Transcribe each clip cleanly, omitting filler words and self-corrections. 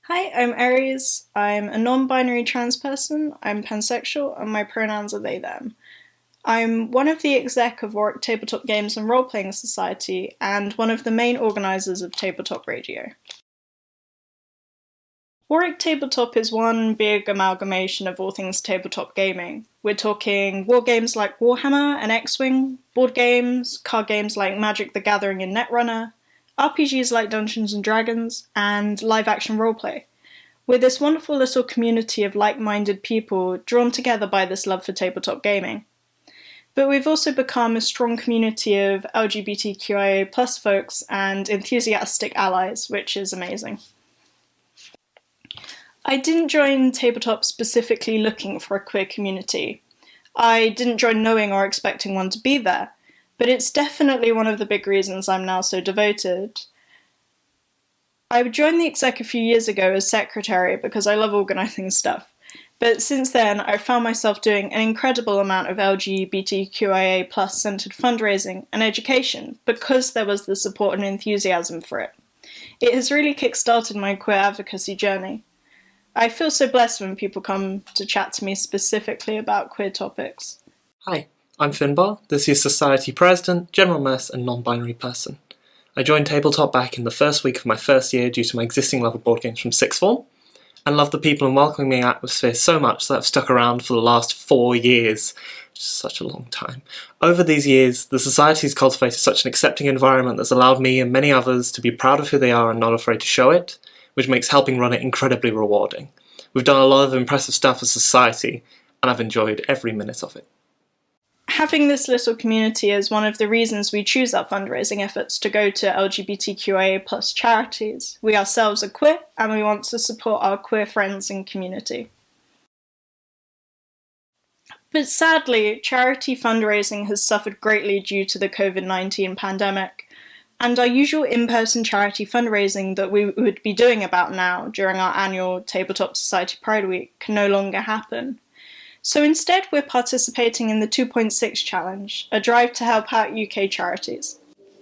Hi, I'm Aries. I'm a non-binary trans person. I'm pansexual, and my pronouns are they, them. I'm one of the exec of Warwick Tabletop Games and Role-Playing Society, and one of the main organisers of Tabletop Radio. Warwick Tabletop is one big amalgamation of all things tabletop gaming. We're talking war games like Warhammer and X-Wing, board games, card games like Magic the Gathering and Netrunner, RPGs like Dungeons and Dragons, and live-action roleplay. We're this wonderful little community of like-minded people drawn together by this love for tabletop gaming. But we've also become a strong community of LGBTQIA+ folks and enthusiastic allies, which is amazing. I didn't join Tabletop specifically looking for a queer community. I didn't join knowing or expecting one to be there, but it's definitely one of the big reasons I'm now so devoted. I joined the exec a few years ago as secretary because I love organising stuff, but since then I've found myself doing an incredible amount of LGBTQIA+ centred fundraising and education because there was the support and enthusiasm for it. It has really kick-started my queer advocacy journey. I feel so blessed when people come to chat to me specifically about queer topics. Hi, I'm Finnbar, this year's Society President, General Nurse and non-binary person. I joined Tabletop back in the first week of my first year due to my existing love of board games from sixth form, and love the people and welcoming me atmosphere so much that I've stuck around for the last 4 years, which is such a long time. Over these years, the Society has cultivated such an accepting environment that's allowed me and many others to be proud of who they are and not afraid to show it, which makes helping run it incredibly rewarding. We've done a lot of impressive stuff as a society, and I've enjoyed every minute of it. Having this little community is one of the reasons we choose our fundraising efforts to go to LGBTQIA+ charities. We ourselves are queer, and we want to support our queer friends and community. But sadly, charity fundraising has suffered greatly due to the COVID-19 pandemic, and our usual in-person charity fundraising that we would be doing about now during our annual Tabletop Society Pride Week can no longer happen. So instead, we're participating in the 2.6 Challenge, a drive to help out UK charities.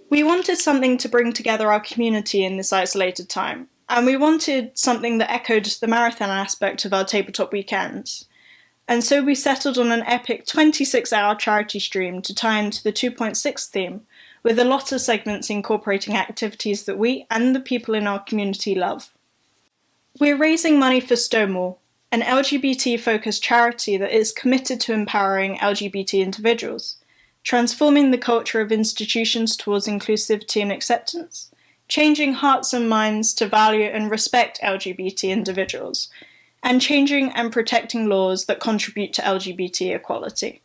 We wanted something to bring together our community in this isolated time, and we wanted something that echoed the marathon aspect of our tabletop weekends. And so we settled on an epic 26-hour charity stream to tie into the 2.6 theme, with a lot of segments incorporating activities that we and the people in our community love. We're raising money for Stonewall, an LGBT-focused charity that is committed to empowering LGBT individuals, transforming the culture of institutions towards inclusivity and acceptance, changing hearts and minds to value and respect LGBT individuals, and changing and protecting laws that contribute to LGBT equality.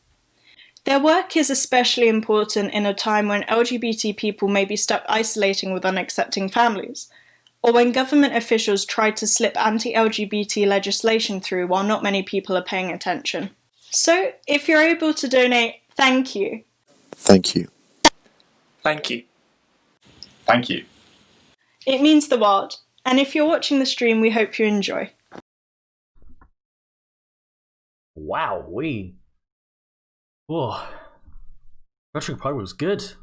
Their work is especially important in a time when LGBT people may be stuck isolating with unaccepting families, or when government officials try to slip anti-LGBT legislation through while not many people are paying attention. So, if you're able to donate, thank you. Thank you. Thank you. Thank you. It means the world, and if you're watching the stream, we hope you enjoy. Wow, Retro Pride was good.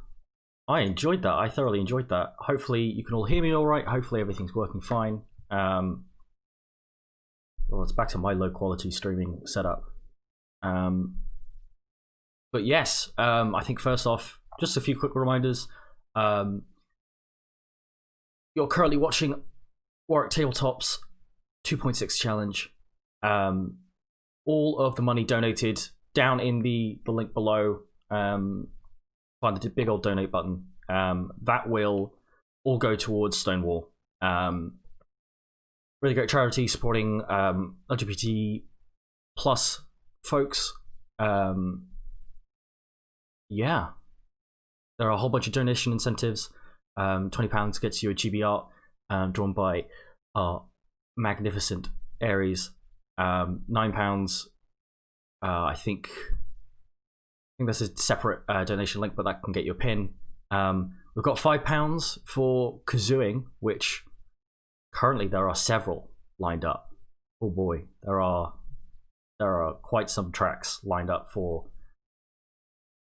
I enjoyed that. I thoroughly enjoyed that. Hopefully you can all hear me all right. Hopefully everything's working fine. Well, it's back to my low quality streaming setup. But yes, I think first off, just a few quick reminders. You're currently watching Warwick Tabletop's 2.6 challenge. All of the money donated down in the link below. Find the big old donate button. That will all go towards Stonewall. Really great charity supporting LGBT plus folks. Yeah, there are a whole bunch of donation incentives. £20 gets you a GB art drawn by our magnificent Aries. £9. I think that's a separate donation link, but that can get you a pin. We've got £5 for Kazooing, which currently there are several lined up. Oh boy, there are quite some tracks lined up for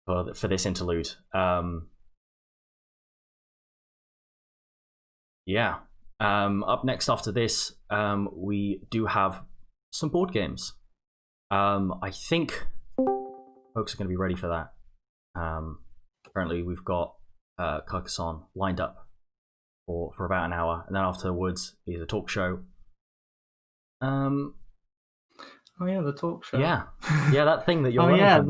this interlude. Yeah. Up next after this, we do have some board games. I think folks are going to be ready for that. Apparently, we've got Carcassonne lined up for about an hour, and then afterwards is a talk show. Oh yeah, the talk show. Yeah, that thing that you're. Oh running yeah, from,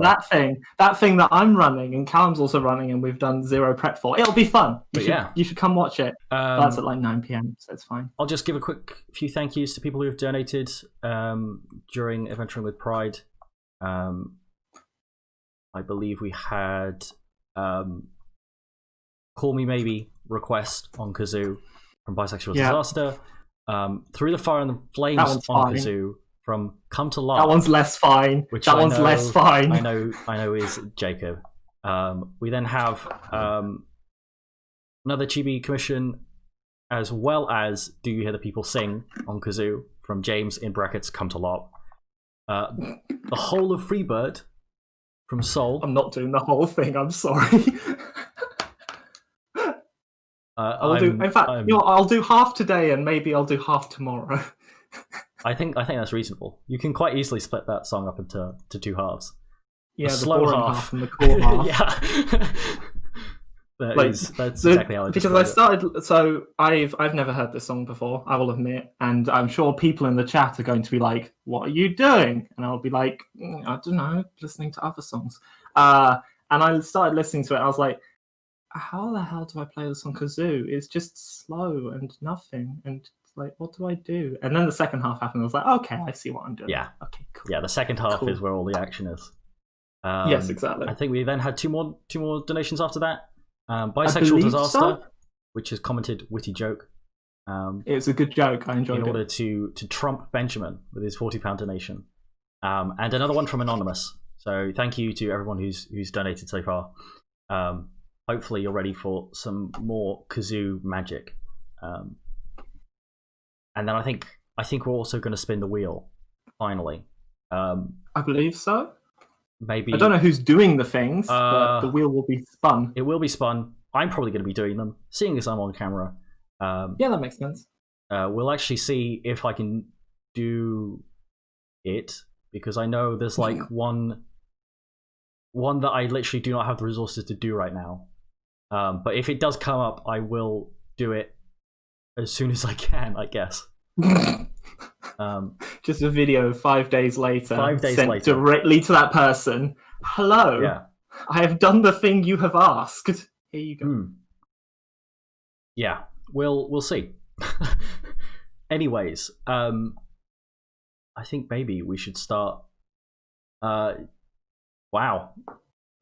that thing that I'm running, and Callum's also running, and we've done zero prep for. It'll be fun. You should come watch it. That's at like 9 p.m, so it's fine. I'll just give a quick few thank yous to people who have donated during Adventuring with Pride. I believe we had Call Me Maybe request on Kazoo from Bisexual Disaster. Through the Fire and the Flames on Kazoo from Come to Life. That one's less fine. Less fine. I know is Jacob. We then have another Chibi commission, as well as Do You Hear the People Sing on Kazoo from James in brackets Come to Lop. The Whole of Freebird from Soul. I'm not doing the whole thing, I'm sorry. I'll do half today and maybe I'll do half tomorrow. I think that's reasonable. You can quite easily split that song up into two halves. Yeah, the slow boring half and the cool half. Yeah. That's exactly how I because I started. So I've never heard this song before, I will admit, and I'm sure people in the chat are going to be like, "What are you doing?" And I'll be like, "I don't know, listening to other songs." And I started listening to it. I was like, "How the hell do I play this on Kazoo? It's just slow and nothing." And like, what do I do? And then the second half happened. I was like, okay, I see what I'm doing. Yeah. Okay, cool. Yeah, the second half is where all the action is. Yes, exactly. I think we then had two more donations after that. Bisexual Disaster, which has commented witty joke. It's a good joke. I enjoyed it. In order to trump Benjamin with his £40 donation. And another one from Anonymous. So thank you to everyone who's donated so far. Hopefully you're ready for some more Kazoo magic. And then I think we're also going to spin the wheel, finally. I believe so. Maybe I don't know who's doing the things, but the wheel will be spun. It will be spun. I'm probably going to be doing them, seeing as I'm on camera. Yeah, that makes sense. We'll actually see if I can do it, because I know there's like one that I literally do not have the resources to do right now. But if it does come up, I will do it as soon as I can, I guess. Just a video 5 days later. 5 days sent later. Directly to that person. Hello. Yeah. I have done the thing you have asked. Here you go. Yeah. We'll see. Anyways, I think maybe we should start. Wow.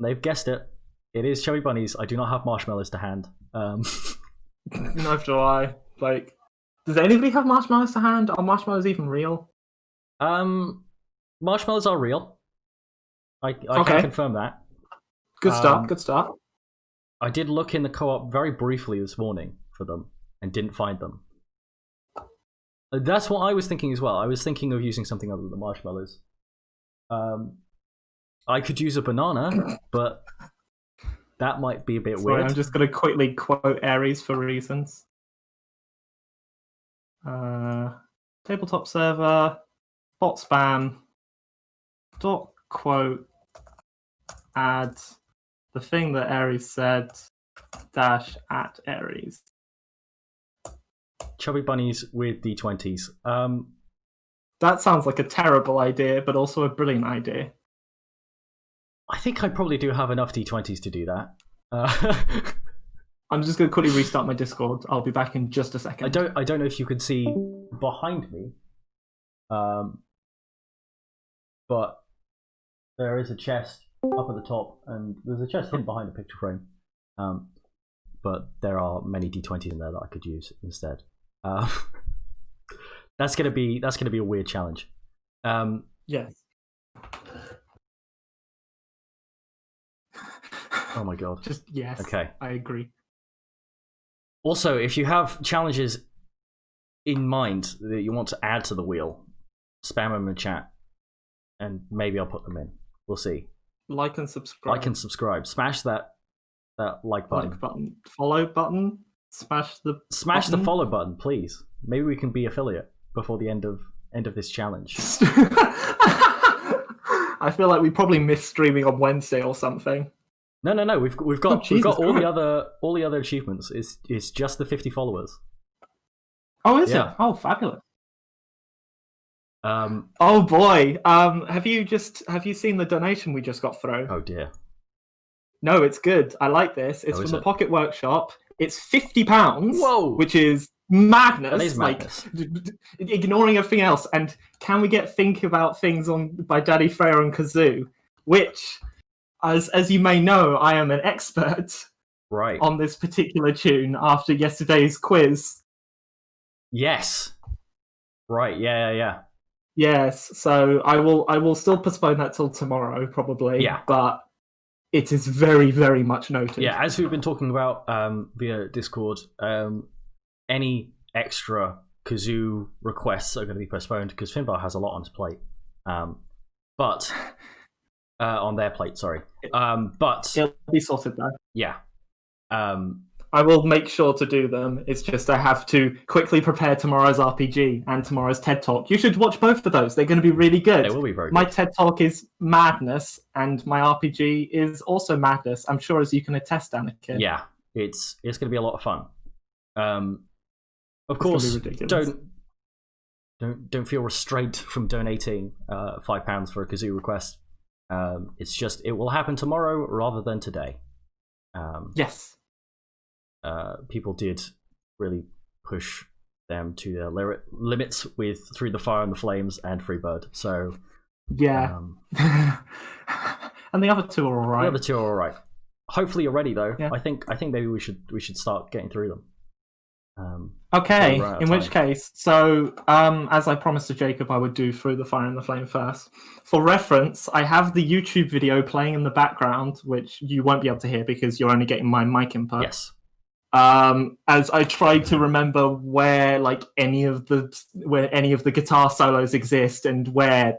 They've guessed it. It is Chubby Bunnies. I do not have marshmallows to hand. Neither do I. Like, does anybody have marshmallows to hand? Are marshmallows even real? Marshmallows are real. I can confirm that. Good start. Good start. I did look in the co-op very briefly this morning for them and didn't find them. That's what I was thinking as well. I was thinking of using something other than marshmallows. I could use a banana, but that might be a bit weird. I'm just going to quickly quote Ares for reasons. Tabletop server, bot spam, dot quote, add the thing that Ares said, dash at Ares. Chubby Bunnies with D20s. That sounds like a terrible idea, but also a brilliant idea. I think I probably do have enough D20s to do that. I'm just going to quickly restart my Discord. I'll be back in just a second. I don't know if you can see behind me, but there is a chest up at the top, and there's a chest hidden behind the picture frame. But there are many D20s in there that I could use instead. That's gonna be a weird challenge. Yes. Oh my god. Just yes. Okay. I agree. Also, if you have challenges in mind that you want to add to the wheel, spam them in the chat, and maybe I'll put them in. We'll see. Like and subscribe. Smash that like button. Follow button. Smash the the follow button, please. Maybe we can be affiliate before the end of this challenge. I feel like we probably missed streaming on Wednesday or something. No. We've got all the other achievements. It's just the 50 followers. Oh, is it? Oh, fabulous. Oh boy. Have you seen the donation we just got through? Oh dear. No, it's good. I like this. It's from the Pocket Workshop. It's £50. Whoa, which is madness. That is madness. Like ignoring everything else. And can we get Think About Things by Daddy Freya and Kazoo, which, as you may know, I am an expert on this particular tune after yesterday's quiz. Yes. Right. Yeah. Yes. So I will still postpone that till tomorrow, probably. Yeah. But it is very, very much noted. Yeah, as we've been talking about via Discord, any extra Kazoo requests are going to be postponed because Finnbar has a lot on his plate. But on their plate, sorry. But it'll be sorted though. Yeah. I will make sure to do them. It's just I have to quickly prepare tomorrow's RPG and tomorrow's TED Talk. You should watch both of those. They're going to be really good. They will be very good. My TED Talk is madness, and my RPG is also madness. I'm sure, as you can attest, Anakin. Yeah, it's going to be a lot of fun. Of course, don't feel restrained from donating £5 for a Kazoo request. It's just it will happen tomorrow rather than today. Yes. People did really push them to their limits with Through the Fire and the Flames and Freebird. So yeah, and the other two are all right. Hopefully you're ready though. Yeah. I think maybe we should start getting through them. Okay, in which case, so as I promised to Jacob, I would do Through the Fire and the Flame first. For reference, I have the YouTube video playing in the background, which you won't be able to hear because you're only getting my mic input. Yes. As I tried to remember where any of the guitar solos exist and where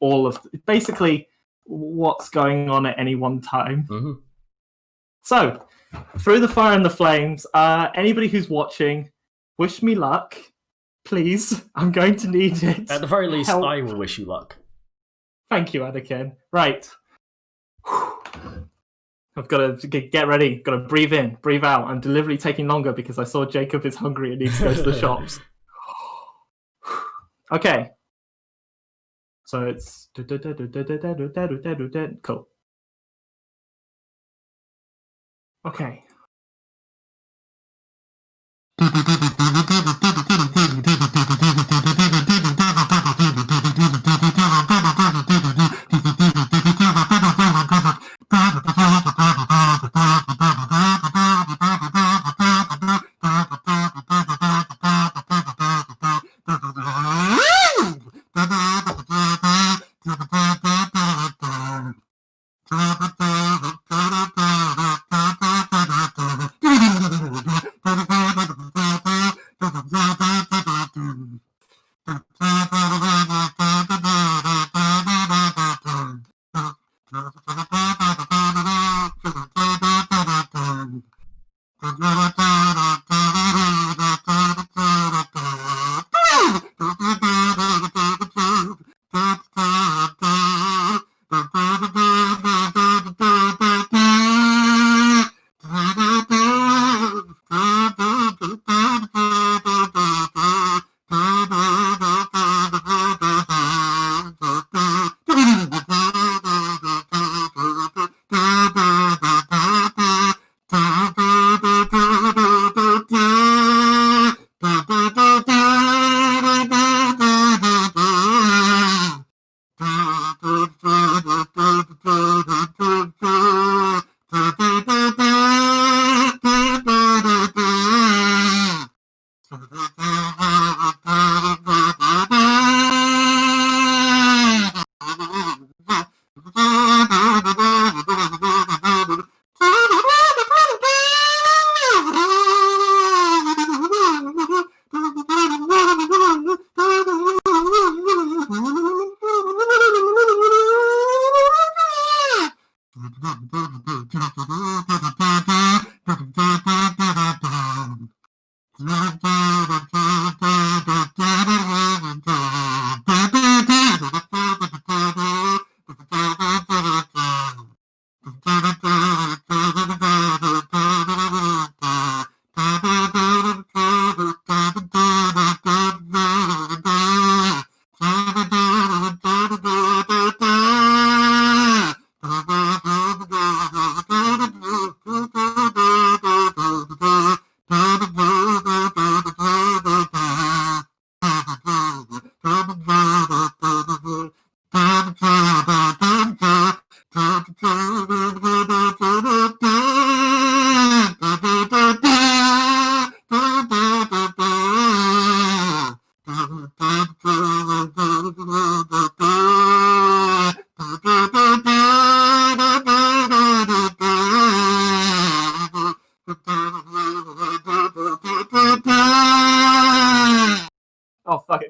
all of basically what's going on at any one time. Mm-hmm. So, Through the Fire and the Flames. Anybody who's watching, wish me luck, please. I'm going to need it. At the very least, I will wish you luck. Thank you, Anakin. Right. I've got to get ready. Got to breathe in, breathe out. I'm deliberately taking longer because I saw Jacob is hungry and needs to go to the shops. Okay. So it's cool. Okay.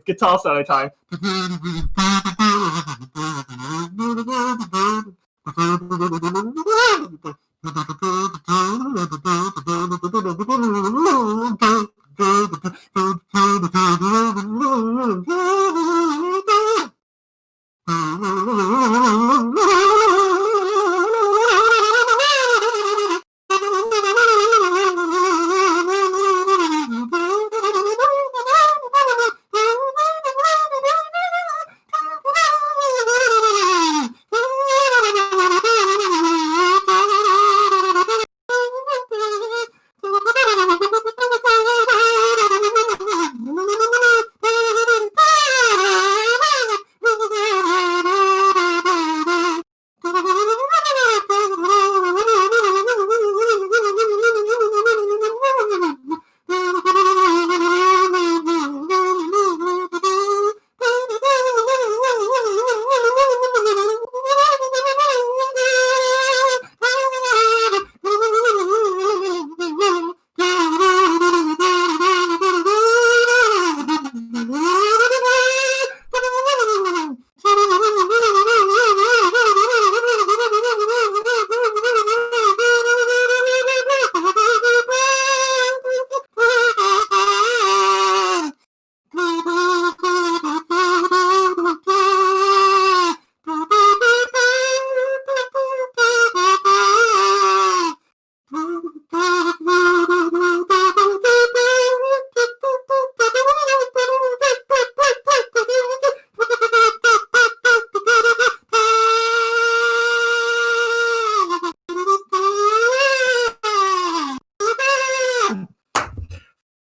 right, guitar solo time.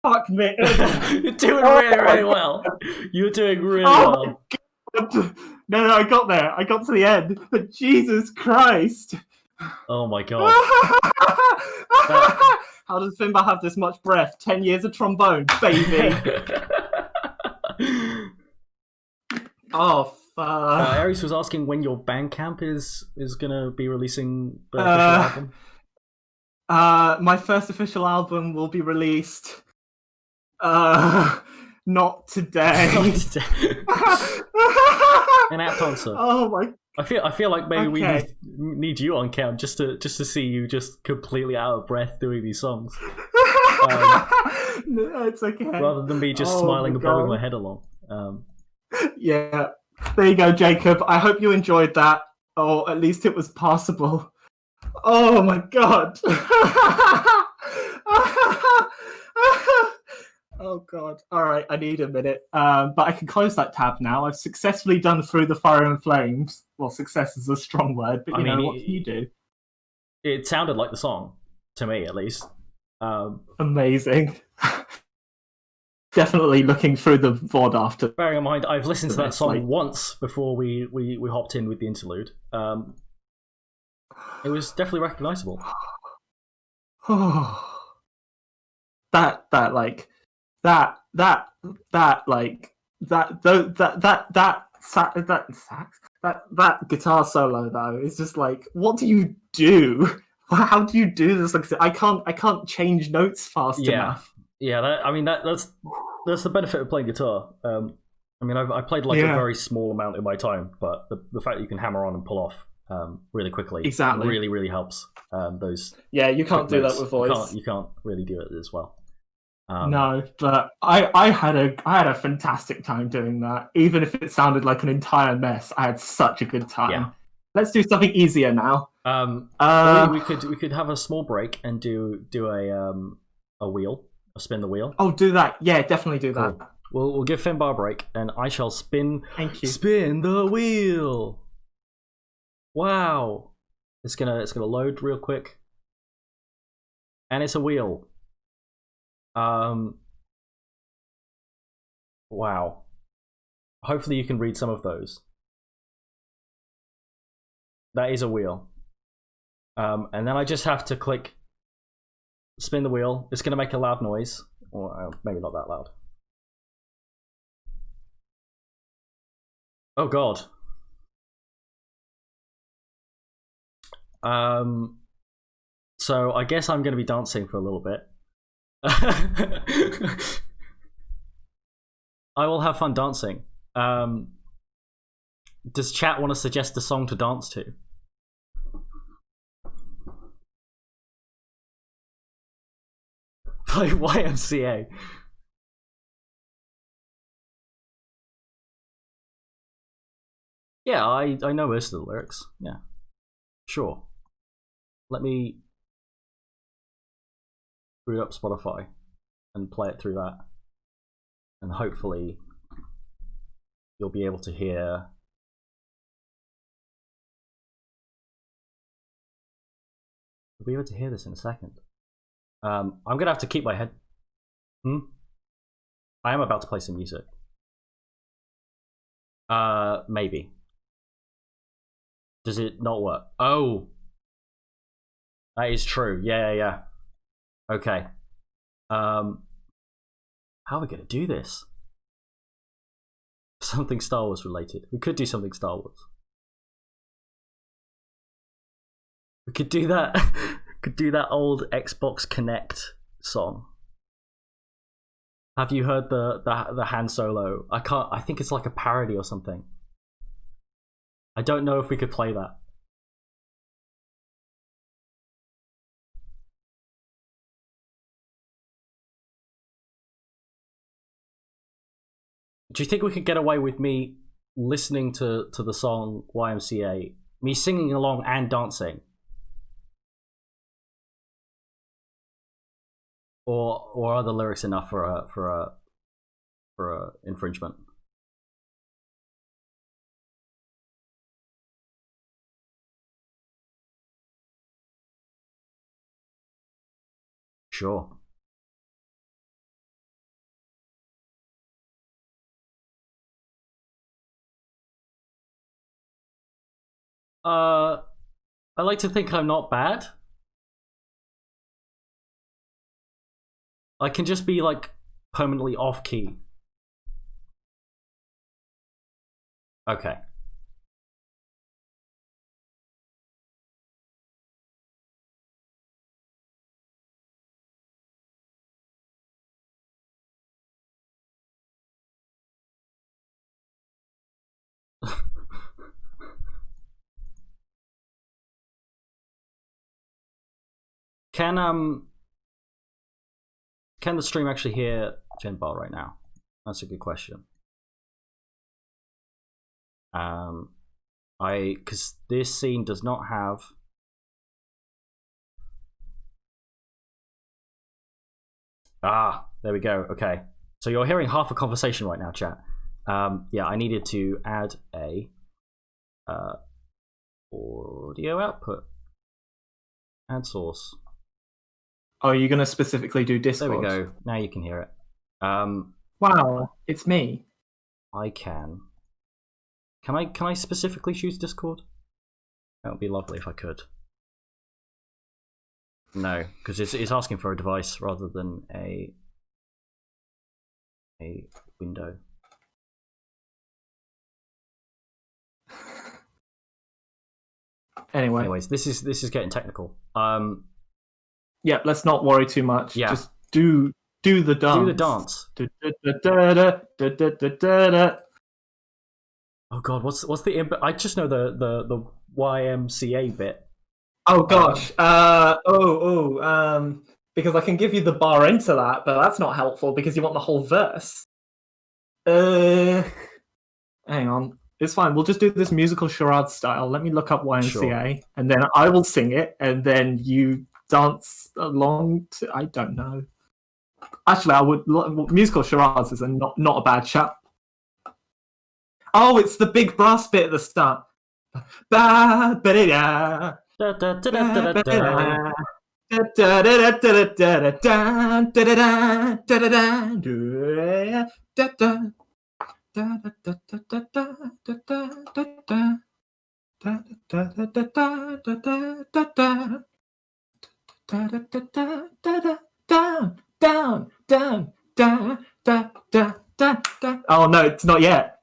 Fuck me. You're doing really, really well. You're doing really well. No, I got there. I got to the end. But Jesus Christ. Oh my god. How does Finnbar have this much breath? 10 years of trombone, baby. Oh, fuck. Aries was asking when your Bandcamp is gonna be releasing the official album. My first official album will be released. Not today. An apt answer. Oh my. I feel like maybe Okay. we need you on cam just to see you just completely out of breath doing these songs. No, it's okay. Rather than me just Oh smiling my and bobbing God. my head along. Yeah. There you go, Jacob. I hope you enjoyed that. Or at least it was passable. Oh my god. Oh god. Alright, I need a minute. But I can close that tab now. I've successfully done Through the Fire and Flames. Well, success is a strong word, but you know, what can you do? It sounded like the song, to me at least. Amazing. Definitely looking through the VOD after. Bearing in mind, I've listened to that song Like- once before we hopped in with the interlude. It was definitely recognisable. That guitar solo though is just like, what do you do? How do you do this? Like, I can't change notes fast enough. Yeah, that's the benefit of playing guitar. I mean, I played like a very small amount in my time, but the fact that you can hammer on and pull off really quickly really, really helps. Those You can't do notes. that with voice. You can't really do it as well. No, but I had a fantastic time doing that. Even if it sounded like an entire mess, I had such a good time. Yeah. Let's do something easier now. We could have a small break and do a wheel, spin the wheel. Oh, do that. Yeah, definitely do that. Cool. We'll give Finnbar a break, and I shall spin. Thank you. Spin the wheel. Wow, it's gonna load real quick, and it's a wheel. Wow. Hopefully you can read some of those. That is a wheel. And then I just have to click spin the wheel. It's gonna make a loud noise, or maybe not that loud. Oh god. So I guess I'm going to be dancing for a little bit. I will have fun dancing. Does chat want to suggest a song to dance to? Play YMCA. Yeah, I know most of the lyrics. Yeah, sure. Let me boot up Spotify and play it through that, and hopefully you'll be able to hear. You'll be able to hear this in a second. I'm gonna have to keep my head. I am about to play some music. Maybe. Does it not work? Oh, that is true. Yeah. Okay. How are we gonna do this? Something Star Wars related. We could do something Star Wars. We could do that. Could do that old Xbox Connect song. Have you heard the Han Solo? I think it's like a parody or something. I don't know if we could play that. Do you think we could get away with me listening to the song YMCA, me singing along and dancing? Or are the lyrics enough for a infringement? Sure. I like to think I'm not bad. I can just be like permanently off key. Okay. Can the stream actually hear Finnbar right now? That's a good question. Because this scene does not have. There we go. Okay, so you're hearing half a conversation right now, chat. Yeah, I needed to add a audio output. Add source. Oh, you're going to specifically do Discord? There we go. Now you can hear it. Wow, it's me. I can. Can I specifically choose Discord? That would be lovely if I could. No, because it's asking for a device rather than a window. Anyways, this is getting technical. Yeah, let's not worry too much. Yeah. Just do the dance. Do the dance. Oh god, what's the I just know the YMCA bit. Oh gosh. Because I can give you the bar into that, but that's not helpful because you want the whole verse. Hang on. It's fine. We'll just do this musical charade style. Let me look up YMCA, and then I will sing it, and then you dance along to. I don't know. Actually, I would. Musical charades is not a bad shout. Oh, it's the big brass bit at the start. Oh no, it's not yet.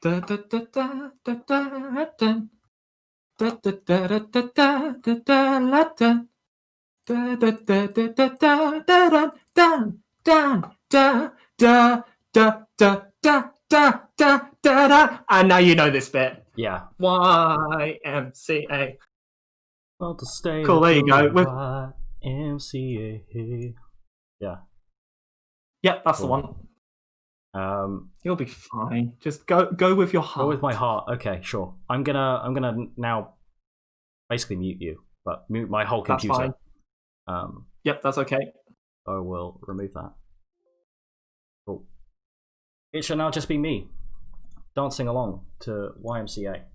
da da da da, and now you know this bit. Yeah. YMCA. Well, to stay Cool, there you go. YMCA. Yeah. Yep, that's Cool. the one. You'll be fine. Just go with your heart. Go with my heart. Okay, sure. I'm gonna now basically mute you, but mute my whole computer. That's fine. Yep, that's okay. I will remove that. Cool. It shall now just be me dancing along to YMCA.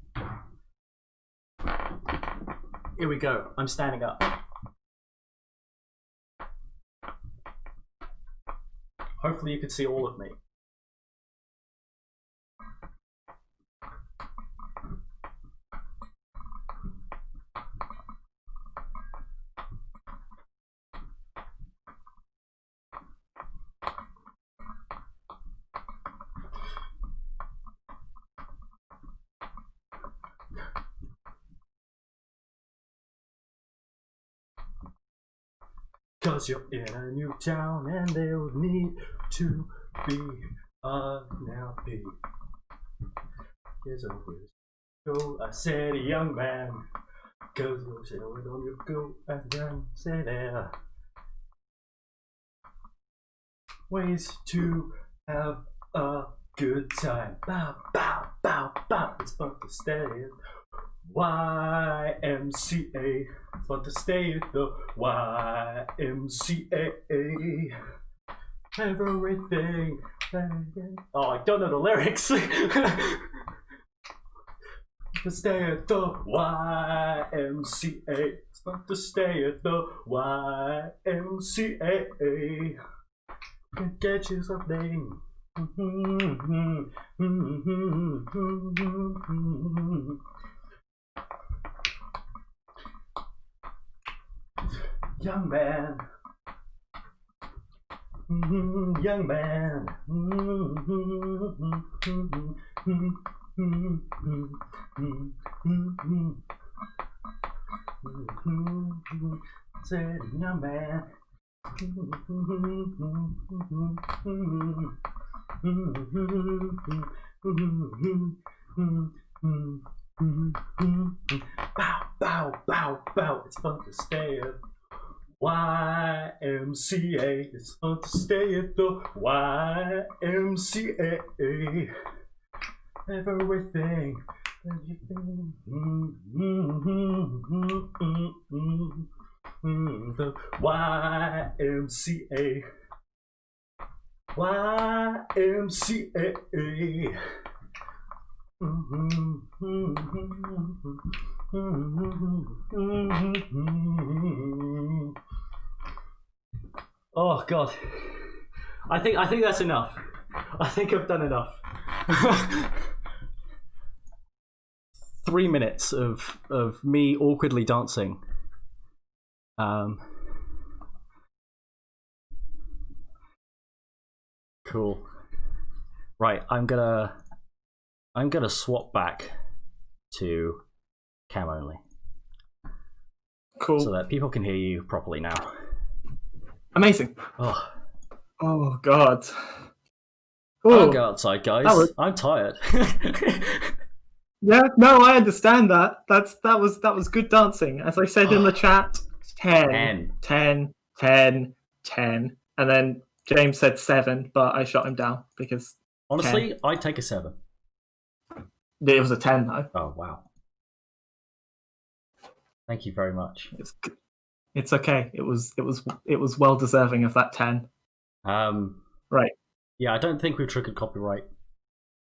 Here we go. I'm standing up. Hopefully you can see all of me. Cause you're in a new town and they'll need to be unhappy. Here's a whiz. Go, I said, young man. Cause you'll say, where don't you go and then say there. Ways to have a good time. Bow, bow, bow, bow. It's fun to stay. YMCA. It's fun to stay at the YMCA. Everything. Oh, I don't know the lyrics. To stay at the YMCA. It's fun to stay at the YMCA. Get you something. Young man, young man, said young man. Bow, bow, bow, bow. It's fun to stay at YMCA. It's fun to stay at the YMCA. Everything. The YMCA. YMCA. Oh God, I think that's enough. I think I've done enough. 3 minutes of me awkwardly dancing. Cool. Right, I'm gonna swap back to cam only. Cool. So that people can hear you properly now. Amazing. Oh God. I'll go outside, guys. I'm tired. Yeah, no, I understand that. That was good dancing. As I said in the chat, 10, 10, 10, 10. And then James said 7, but I shot him down because honestly, 10. I'd take a 7. It was a 10 though. Oh wow. Thank you very much. It's okay. It was well deserving of that 10. Right. Yeah, I don't think we've triggered copyright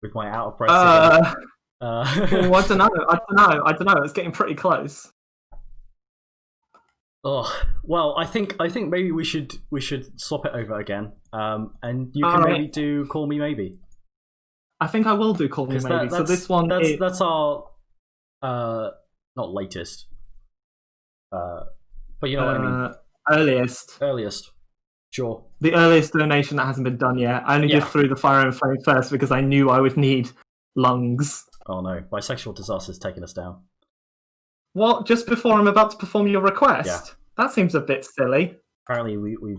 with my out of breath. Well, I don't know. It's getting pretty close. Oh well, I think maybe we should swap it over again. And you can maybe do Call Me Maybe. I think I will do Call Me Maybe. So this one that's our not latest. But you know what I mean. Earliest. Sure. The earliest donation that hasn't been done yet. I only just threw the fire and flame first because I knew I would need lungs. Oh no, bisexual disaster's taken us down. What? Just before I'm about to perform your request? Yeah. That seems a bit silly. Apparently we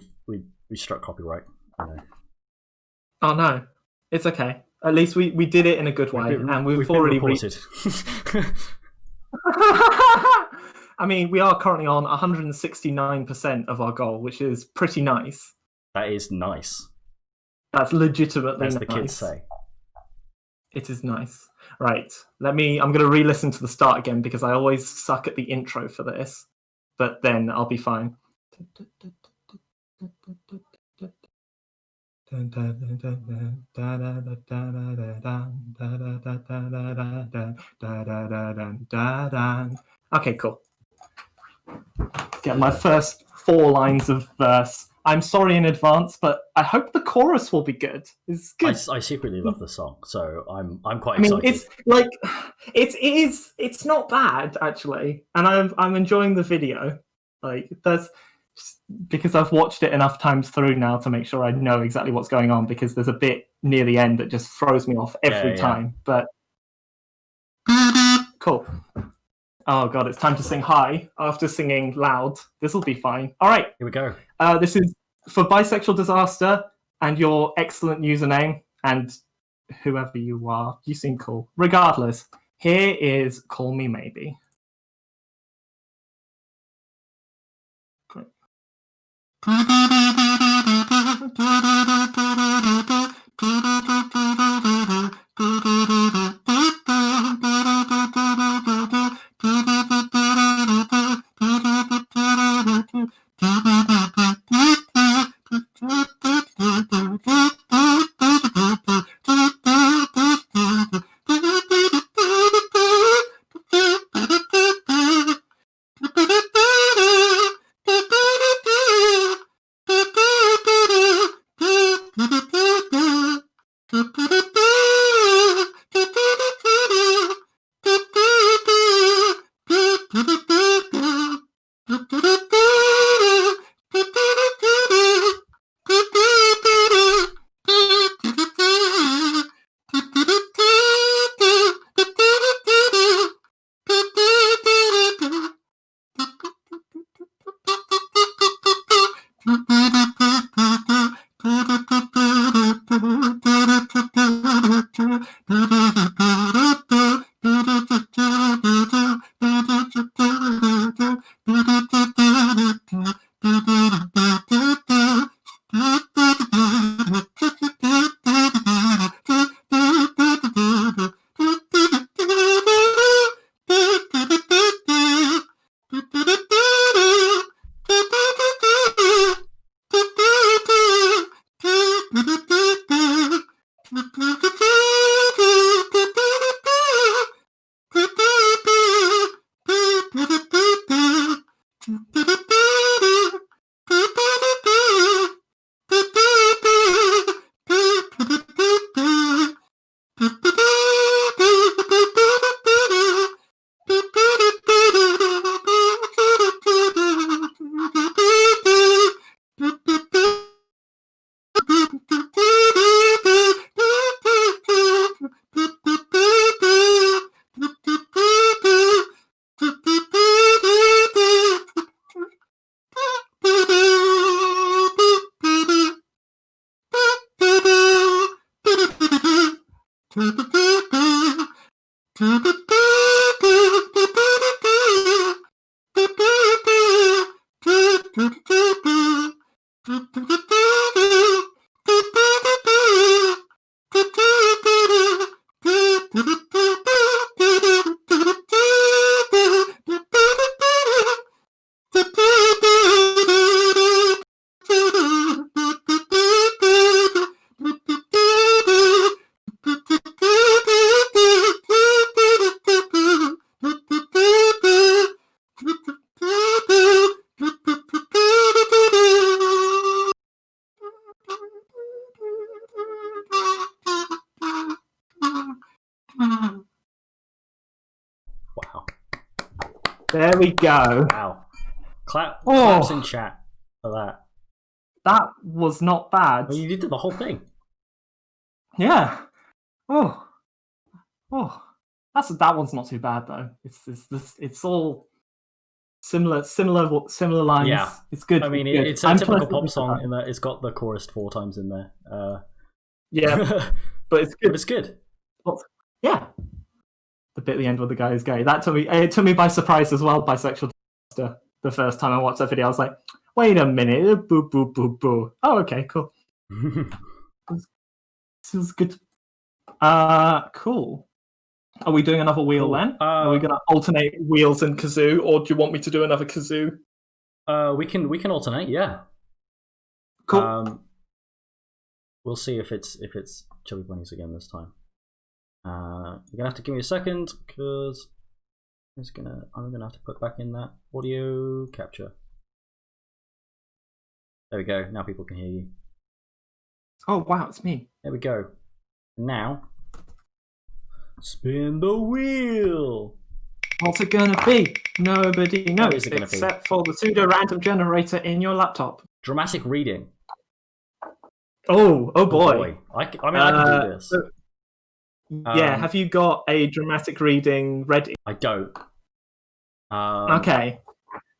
struck copyright. I know. Oh no. It's okay. At least we did it in a good way, and we've already reported. I mean, we are currently on 169% of our goal, which is pretty nice. That is nice. That's legitimately As nice. the kids say. It is nice. Right. I'm going to re-listen to the start again because I always suck at the intro for this. But then I'll be fine. Okay, cool. Get my first 4 lines of verse. I'm sorry in advance, but I hope the chorus will be good. It's good. I secretly love the song, so I'm quite excited. It's like it's not bad actually, and I'm enjoying the video. Like there's because I've watched it enough times through now to make sure I know exactly what's going on. Because there's a bit near the end that just throws me off every time. But cool. Oh god, it's time to sing high after singing loud. This will be fine. All right, here we go. This is for Bisexual Disaster and your excellent username and whoever you are. You seem cool. Regardless, here is Call Me Maybe. Great. There we go. Wow. Claps in chat for that. That was not bad. Well, you did the whole thing. Yeah. Oh. That one's not too bad though. It's all similar lines. Yeah. It's good. I mean, it's a typical pop song in that it's got the chorus 4 times in there. Yeah, but it's good. But it's good. Yeah. The bit at the end where the guy is gay. It took me by surprise as well, bisexual disaster. The first time I watched that video, I was like, wait a minute. Boo, boo, boo, boo. Oh, okay, cool. This is good. Cool. Are we doing another wheel then? Are we going to alternate wheels and Kazoo, or do you want me to do another Kazoo? We can alternate, yeah. Cool. We'll see if it's Chubby Bunnies again this time. You're gonna have to give me a second because I'm gonna have to put back in that audio capture. There we go. Now people can hear you. Oh wow, it's me. There we go. Now, spin the wheel. What's it gonna be? Nobody knows is it gonna except for the pseudo-random generator in your laptop. Dramatic reading. Oh boy. I can do this. Yeah, have you got a dramatic reading ready? I don't. Okay.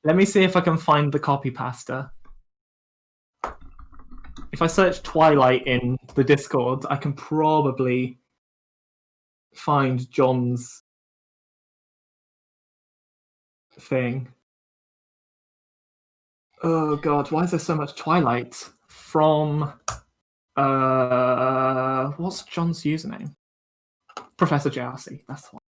Let me see if I can find the copy pasta. If I search Twilight in the Discord, I can probably find John's thing. Oh god, why is there so much Twilight? From what's John's username? Professor JRC, that's the one.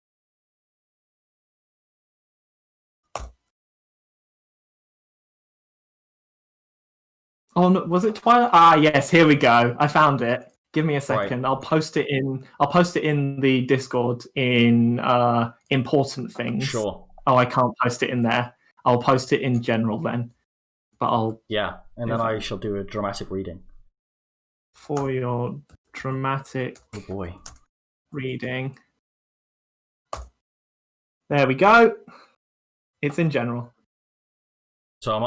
Oh no, was it Twilight? Ah yes, here we go. I found it. Give me a second. Right. I'll post it in the Discord in important things. Sure. Oh, I can't post it in there. I'll post it in general then. But I'll and then I shall do a dramatic reading. For your dramatic reading. There we go. It's in general. So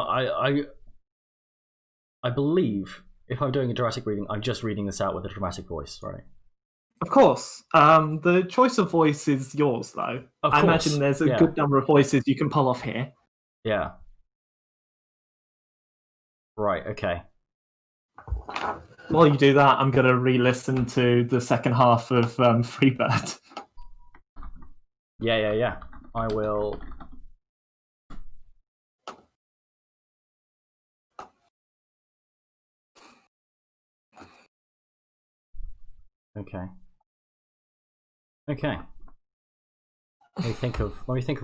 I believe if I'm doing a dramatic reading, I'm just reading this out with a dramatic voice, right? Of course. The choice of voice is yours, though. I imagine there's a good number of voices you can pull off here. Yeah. Right, okay. While you do that, I'm going to re-listen to the second half of Freebird. Yeah. I will... Okay. Let me think of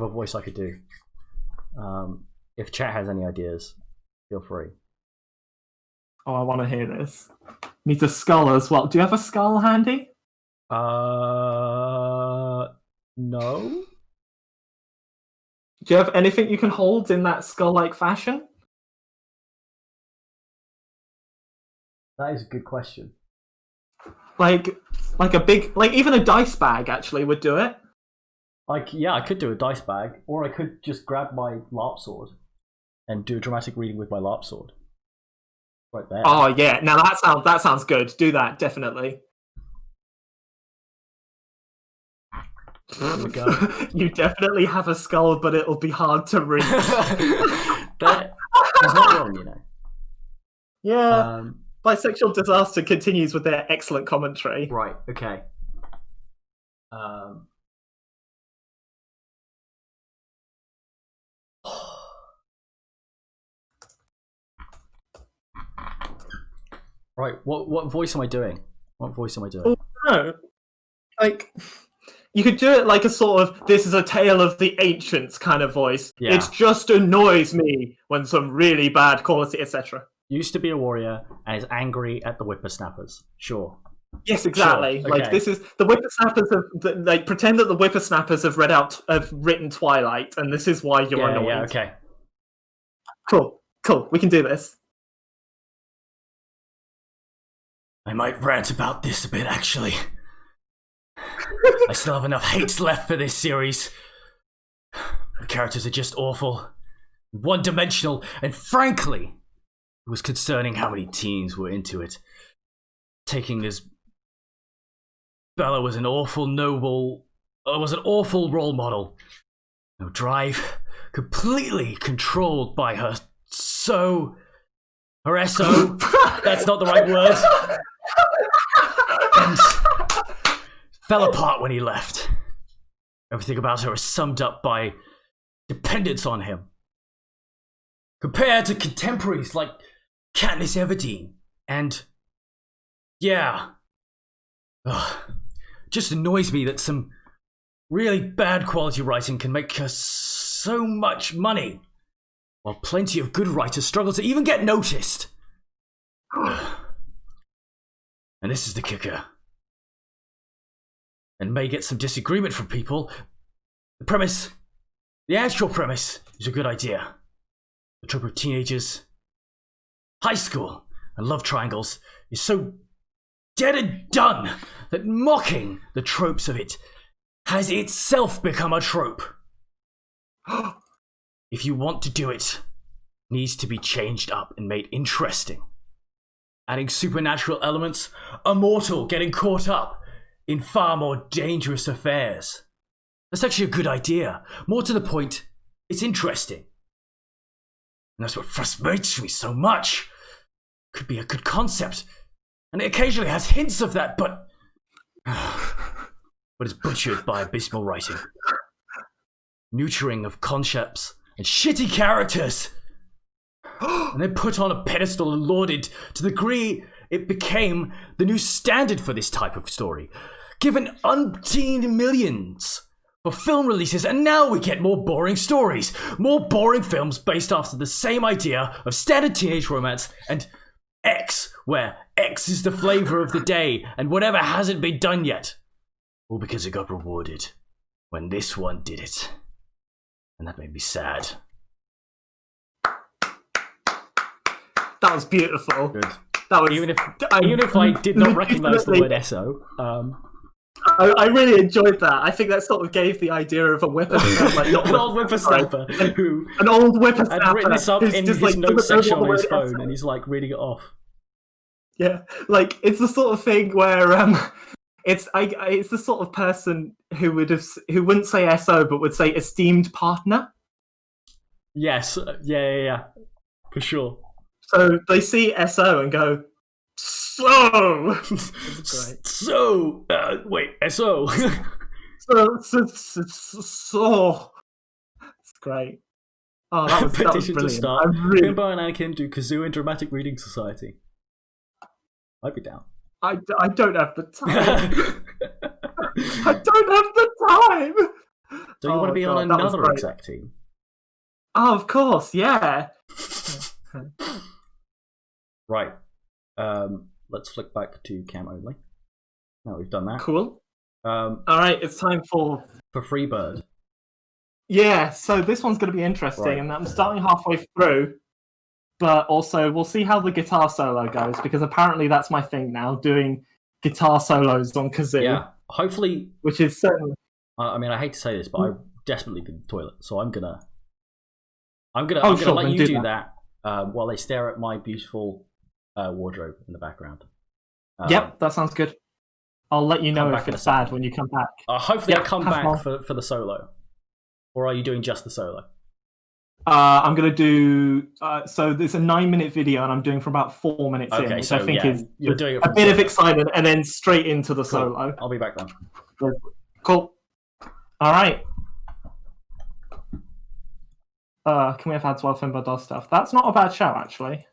a voice I could do. If chat has any ideas, feel free. Oh, I want to hear this. Need a skull as well. Do you have a skull handy? No. Do you have anything you can hold in that skull-like fashion? That is a good question. Like a big, even a dice bag actually would do it. I could do a dice bag, or I could just grab my LARP sword and do a dramatic reading with my LARP sword. Right there. Oh yeah, now that sounds good. Do that, definitely. There we go. You definitely have a skull, but it'll be hard to reach. That's not wrong, you know. Yeah. Bisexual Disaster continues with their excellent commentary. Right, okay. Right, what voice am I doing? Oh, no. You could do it like a sort of, this is a tale of the ancients kind of voice. Yeah. It just annoys me when some really bad quality, etc. Used to be a warrior and is angry at the whippersnappers. Sure. Yes, exactly. Sure. Like this is the whippersnappers have pretend that the whippersnappers have written Twilight, and this is why you're annoyed. Yeah, okay. Cool. We can do this. I might rant about this a bit, actually. I still have enough hate left for this series. The characters are just awful, one-dimensional, and frankly, it was concerning how many teens were into it. Taking this Bella was an awful role model. No drive, completely controlled by her SO. That's not the right word. and fell apart when he left. Everything about her is summed up by dependence on him. Compared to contemporaries like Katniss Everdeen and... yeah. Ugh. Just annoys me that some really bad quality writing can make us so much money, while plenty of good writers struggle to even get noticed. And this is the kicker. And may get some disagreement from people. The actual premise is a good idea. The trope of teenagers, high school, and love triangles is so dead and done that mocking the tropes of it has itself become a trope. If you want to do it, it needs to be changed up and made interesting. Adding supernatural elements, a mortal getting caught up in far more dangerous affairs. That's actually a good idea. More to the point, it's interesting. And that's what frustrates me so much. Could be a good concept. And it occasionally has hints of that, but it's butchered by abysmal writing. Neutering of concepts and shitty characters. And then put on a pedestal and lauded to the degree it became the new standard for this type of story. Given umpteen millions for film releases, and now we get more boring stories. More boring films based after the same idea of standard teenage romance and X, where X is the flavour of the day and whatever hasn't been done yet. All because it got rewarded when this one did it. And that made me sad. That was beautiful. Good. That was Even if I did not recognise the word SO. I really enjoyed that. I think that sort of gave the idea of a whippersnapper, like not an old whippersnapper who an old whippersnapper had written this up in his notes section on his phone, SO. and he's like reading it off. Yeah, like it's the sort of thing where it's the sort of person who wouldn't say SO but would say esteemed partner. Yes, yeah, for sure. So they see SO and go, so. Wait, SO. so. It's great. Oh, that was Petition brilliant. to start. Finnbar and Anakin do Kazoo and Dramatic Reading Society. I'd be down. I don't have the time. I don't have the time. Do you want to be on another exec team? Oh, of course, yeah. Right. Let's flick back to cam only. Now we've done that. Cool. All right, it's time for Freebird. Yeah, so this one's going to be interesting, Right. and I'm starting halfway through, but also we'll see how the guitar solo goes, because apparently that's my thing now, doing guitar solos on Kazoo. Yeah. Hopefully, which is certainly. I mean, I hate to say this, but I desperately need the toilet, so I'm gonna let you do that while they stare at my beautiful wardrobe in the background. Yep, that sounds good. I'll let you know if it's bad when you come back. Hopefully, I come back for the solo, or are you doing just the solo? I'm gonna do. So there's a 9-minute video, and I'm doing for about 4 minutes in, which I think is you're doing it a bit of excitement, and then straight into the solo. I'll be back then. Cool. All right. Can we have ads while Finnbar does stuff? That's not a bad show, actually.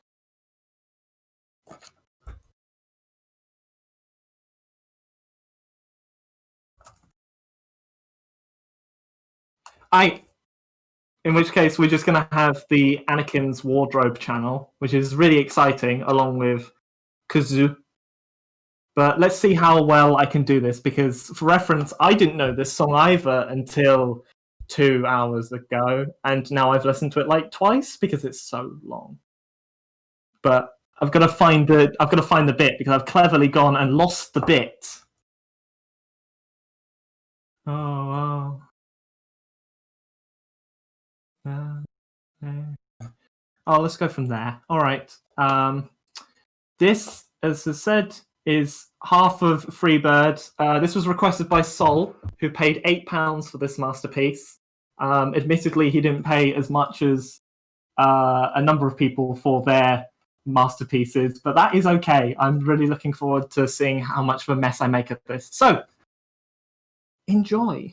In which case, we're just going to have the Anakin's Wardrobe channel, which is really exciting, along with Kazoo. But let's see how well I can do this, because for reference, I didn't know this song either until 2 hours ago, and now I've listened to it like twice because it's so long. But I've got to find the bit, because I've cleverly gone and lost the bit. Oh wow. Oh, let's go from there. All right. This, as I said, is half of Freebird. This was requested by Sol, who paid £8 for this masterpiece. Admittedly, he didn't pay as much as a number of people for their masterpieces, but that is okay. I'm really looking forward to seeing how much of a mess I make of this. So, enjoy.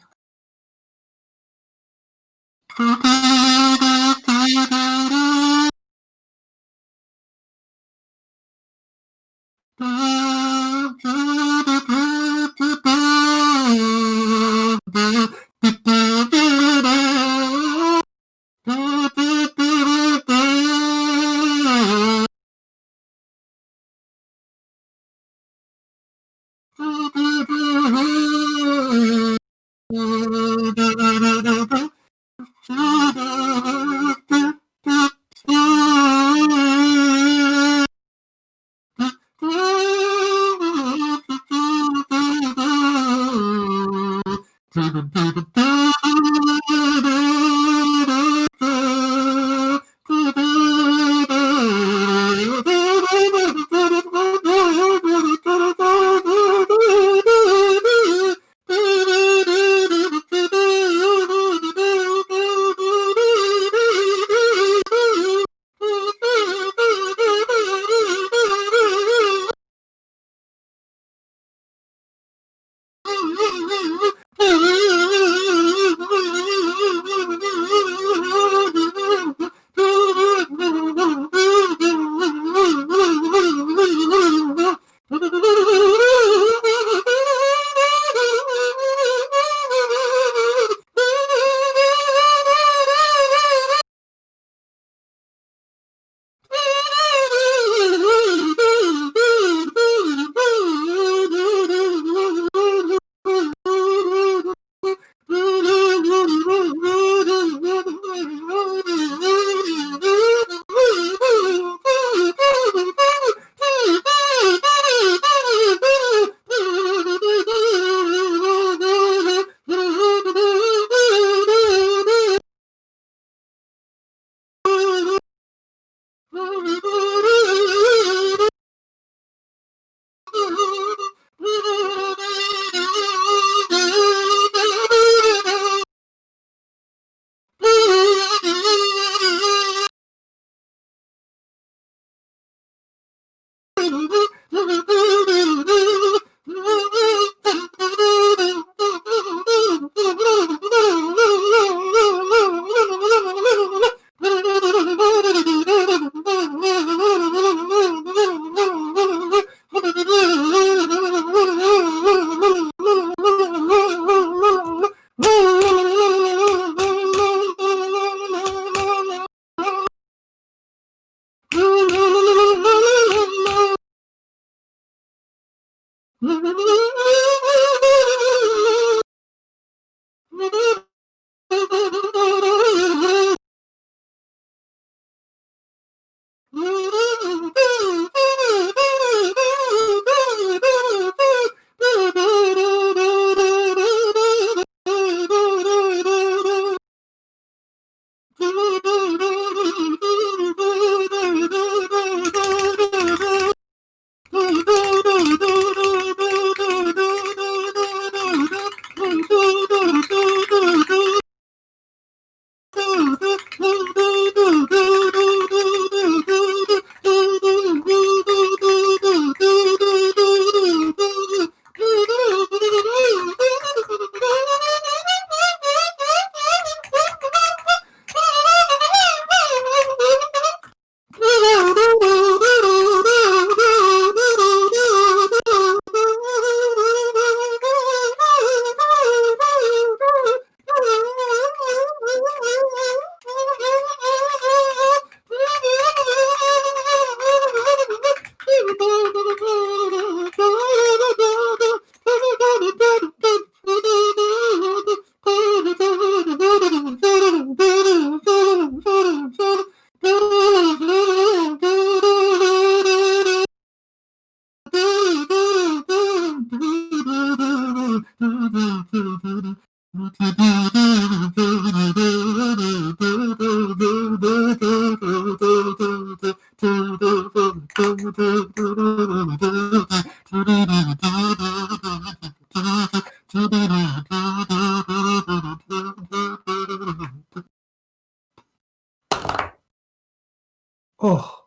Oh,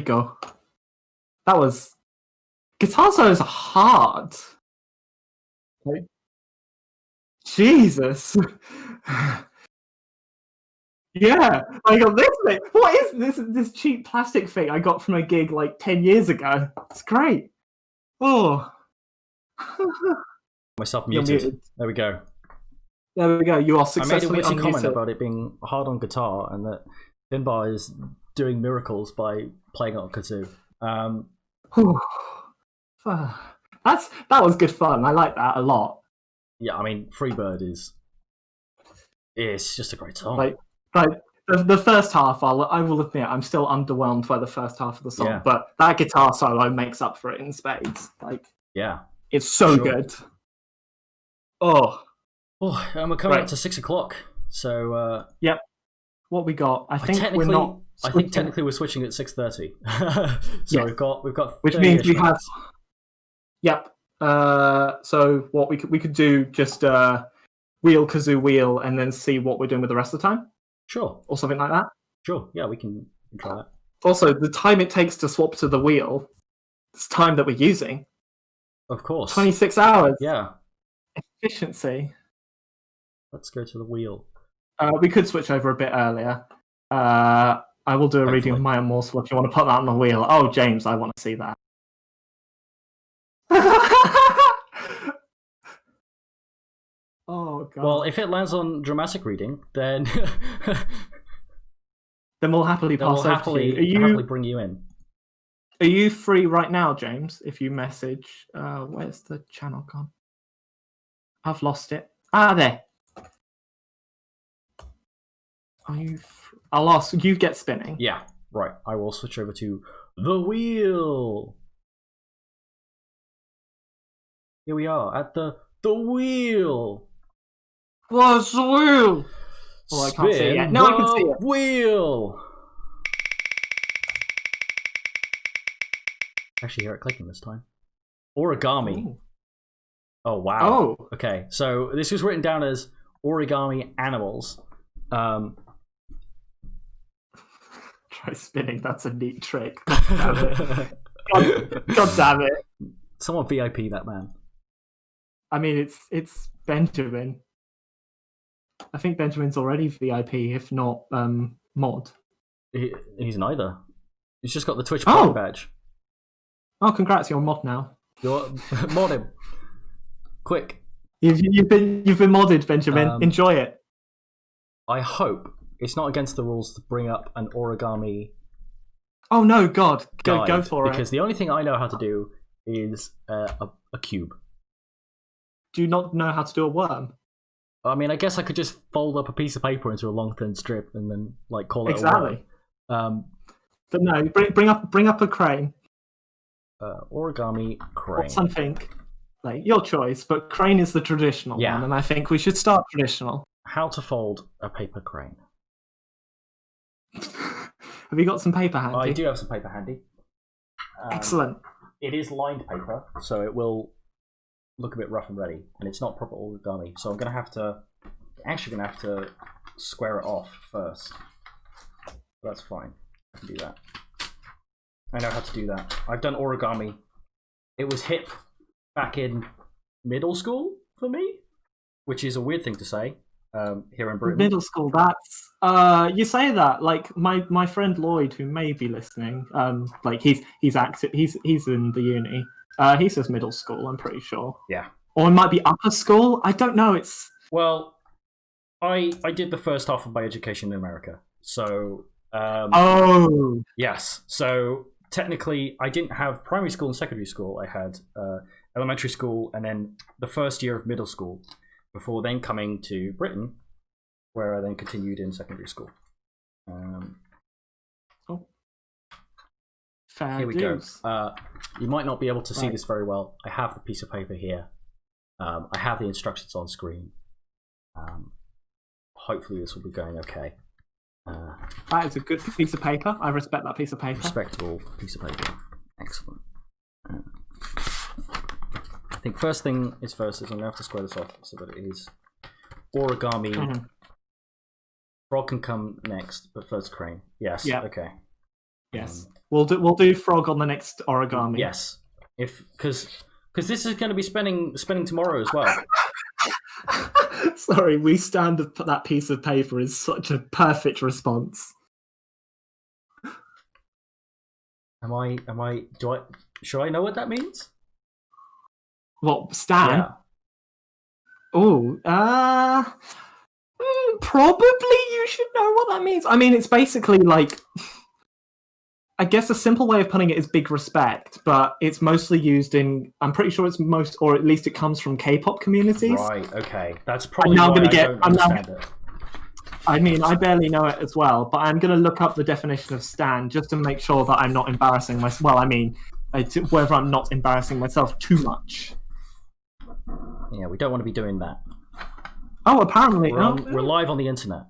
we go. That was guitar solos are hard. Like, Jesus. Yeah, I got this thing. What is this cheap plastic thing I got from a gig like 10 years ago? It's great. Oh. Myself You're muted. muted. There we go. There we go. You are I made a successfully witty comment unmuted. about it being hard on guitar and that Finnbar is doing miracles by playing on kazoo. Whew. That was good fun. I like that a lot. Yeah, I mean, Freebird is it's just a great song. Like the first half, I will admit, I'm still underwhelmed by the first half of the song, Yeah. but that guitar solo makes up for it in spades. Like, yeah. it's so Sure. good. Oh, Oh, and we're coming Right. up to 6 o'clock. So what we got? I think we're technically, not. I think technically we're switching at 6:30. So Yeah. we've got Which means 30-ish we have. minutes. Yep. So what we could do just wheel kazoo wheel and then see what we're doing with the rest of the time Sure, or something like that. sure. Yeah, we can try that. Also, the time it takes to swap to the wheel, it's time that we're using. Of course. 26 hours. Yeah. Efficiency. Let's go to the wheel. We could switch over a bit earlier. I will do a reading of Hopefully. Maya Morsel if you want to put that on the wheel. Oh, James, I want to see that. Oh, God. Well, if it lands on dramatic reading, then then we'll happily then we'll pass over happily, to you. happily bring you in. Are you free right now, James? If you message, where's the channel gone? I've lost it. Ah, there. Are you? I'll ask. You get spinning. Yeah, right. I will switch over to the wheel. Here we are at the wheel. What's the wheel? Oh, I can't see it yet. No, I can see it. Wheel. Actually, hear it clicking this time. Origami. Ooh. Oh wow. Oh. Okay, so this was written down as origami animals. Try spinning. That's a neat trick. God damn it. God damn it. Someone VIP that man. I mean, it's Benjamin. I think Benjamin's already VIP, if not mod. He's neither. He's just got the Twitch Oh. Prime badge. Oh, congrats! You're a mod now. You're mod him. Quick. You've been modded, Benjamin. Enjoy it. I hope it's not against the rules to bring up an origami Oh no, God, guide, go for because it. the only thing I know how to do is a cube. Do you not know how to do a worm? I mean, I guess I could just fold up a piece of paper into a long thin strip and then like call it Exactly. a worm. But no, bring up a crane Origami crane. or something. Like your choice, but crane is the traditional Yeah. one, and I think we should start traditional. How to fold a paper crane. Have you got some paper handy? I do have some paper handy. Excellent. It is lined paper, so it will look a bit rough and ready, and it's not proper origami. So I'm actually gonna have to square it off first. That's fine. I can do that. I know how to do that. I've done origami. It was hip back in middle school for me, which is a weird thing to say here in Britain. Middle school. That's you say that like my friend Lloyd, who may be listening. Like he's active. He's in the uni. He says middle school. I'm pretty sure. Yeah. Or it might be upper school. I don't know. It's Well, I did the first half of my education in America, so oh yes. So technically, I didn't have primary school and secondary school. I had elementary school and then the first year of middle school, before then coming to Britain, where I then continued in secondary school. fair Here we dues. go. You might not be able to see Right. this very well. I have the piece of paper here. I have the instructions on screen. Hopefully this will be going okay. That is a good piece of paper. I respect that piece of paper. Respectable piece of paper. Excellent. I think first thing is first is I'm going to have to square this off so that it is origami. Mhm. Frog can come next, but first crane. Yes. Yeah. Okay. Yes. We'll do frog on the next origami. Yes, because this is going to be spending tomorrow as well. Sorry, we stand that piece of paper is such a perfect response. Should I know what that means? What, Stan? Yeah. Oh, probably you should know what that means. I mean, it's basically like, I guess a simple way of putting it is big respect, but it's mostly used in, I'm pretty sure it's most, or at least it comes from K-pop communities. Right, okay. That's probably why I don't understand it. I mean, I barely know it as well, but I'm going to look up the definition of stan just to make sure that I'm not embarrassing myself. Well, I mean, whether I'm not embarrassing myself too much. Yeah, we don't want to be doing that. Oh, apparently. We're live on the internet.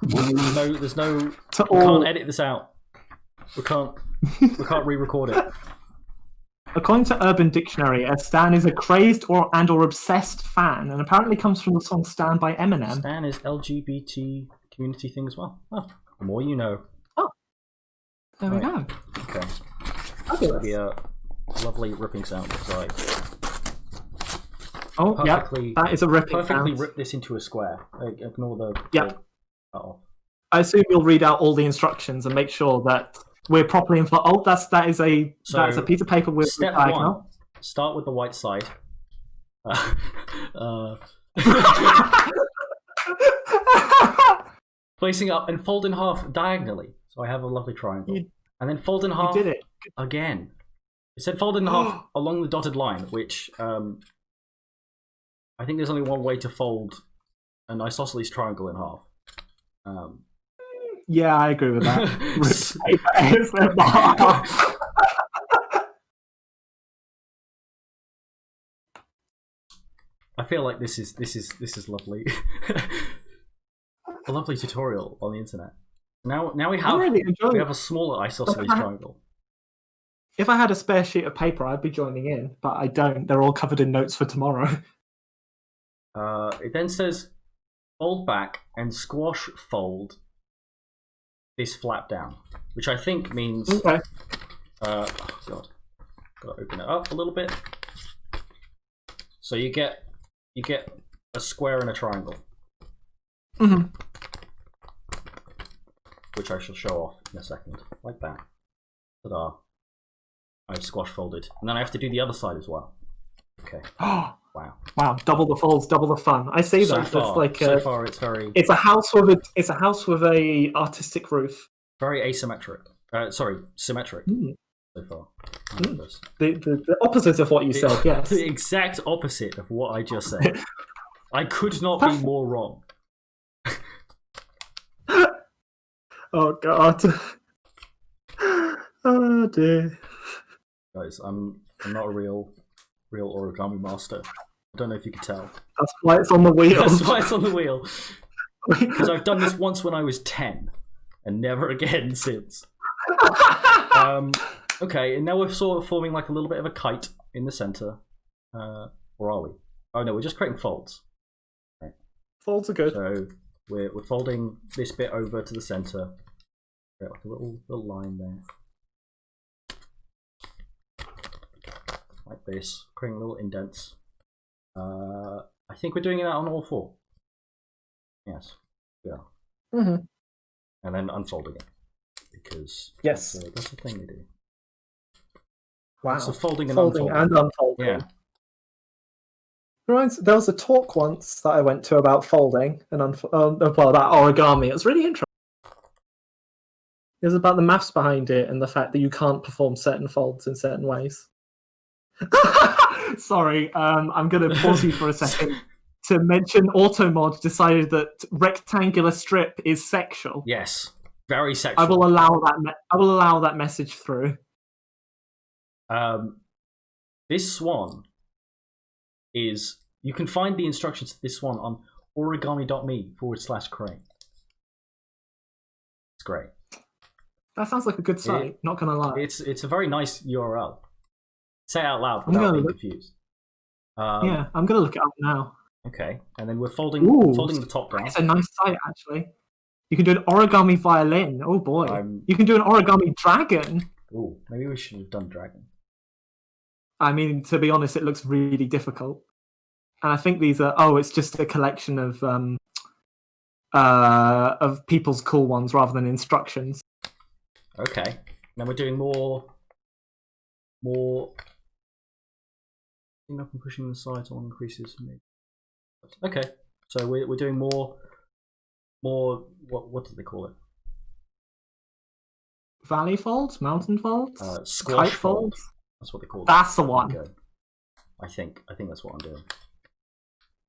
There's no. We can't edit this out. We can't re-record it. According to Urban Dictionary, a stan is a crazed or obsessed fan, and apparently comes from the song "Stan" by Eminem. Stan is LGBT community thing as well. Oh, the more you know. Oh, there we go. Okay. That'll be a lovely ripping sound. Right. Oh, yeah, that is a ripping sound. Perfectly rip this into a square. Ignore the. Yeah. Oh. I assume you'll read out all the instructions and make sure that we're properly in. Oh, that is a piece of paper with step a diagonal. 1. Start with the white side. Placing up and fold in half diagonally. So I have a lovely triangle. And then fold in half again. It said fold in half along the dotted line, which I think there's only one way to fold an isosceles triangle in half. Yeah, I agree with that. I feel like this is lovely. A lovely tutorial on the internet. Now we have a smaller isosceles triangle. If I had a spare sheet of paper, I'd be joining in, but I don't. They're all covered in notes for tomorrow. It then says fold back and squash fold this flap down, which I think means okay. Oh god, gotta open it up a little bit. So you get a square and a triangle, which I shall show off in a second, like that. Ta-da! I've squash folded, and then I have to do the other side as well. Okay. Wow! Double the folds, double the fun. I see that. So far, it's very. It's a house with a artistic roof. Very asymmetric. Symmetric. So far. The opposite of what you said. Yes. The exact opposite of what I just said. I could not be more wrong. Oh god. Oh dear. Guys, I'm not a real origami master. I don't know if you can tell. That's why it's on the wheel. That's why it's on the wheel. Because I've done this once when I was 10, and never again since. Okay, and now we're sort of forming like a little bit of a kite in the center. Or are we? Oh no, we're just creating folds. Right. Folds are good. So we're folding this bit over to the center. Create like a little line there. Like this, creating little indents. I think we're doing that on all 4. Yes, yeah. And then unfolding it, because yes, that's the thing we do. Wow. So folding and unfolding. Yeah. Right. There was a talk once that I went to about folding and about origami. It was really interesting. It was about the maths behind it and the fact that you can't perform certain folds in certain ways. Sorry, I'm going to pause you for a second to mention Automod decided that rectangular strip is sexual. Yes, very sexual. I will allow that message through. This swan is. You can find the instructions to this swan on origami.me/crane. It's great. That sounds like a good site. Not gonna lie. It's a very nice URL. Say it out loud without being confused. Yeah, I'm gonna look it up now. Okay, and then we're folding the top down. It's a nice site, actually. You can do an origami violin. Oh boy. You can do an origami dragon. Oh, maybe we should have done dragon. I mean, to be honest, it looks really difficult. And I think these are... Oh, it's just a collection of people's cool ones rather than instructions. Okay. Now we're doing more... Up and pushing the sides on increases. Okay. So we're doing more... What do they call it? Valley folds? Mountain folds? Squash Kite folds? That's what they call it. That's the one. I think that's what I'm doing.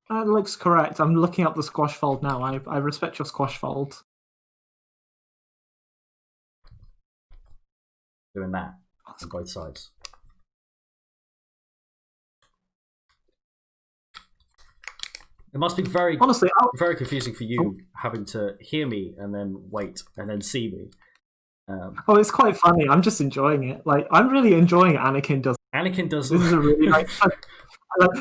That looks correct. I'm looking up the squash fold now. I respect your squash fold. Doing that on both sides. It must be very confusing for you having to hear me and then wait and then see me. It's quite funny. I'm just enjoying it. Like, I'm really enjoying Anakin does. This is a really nice.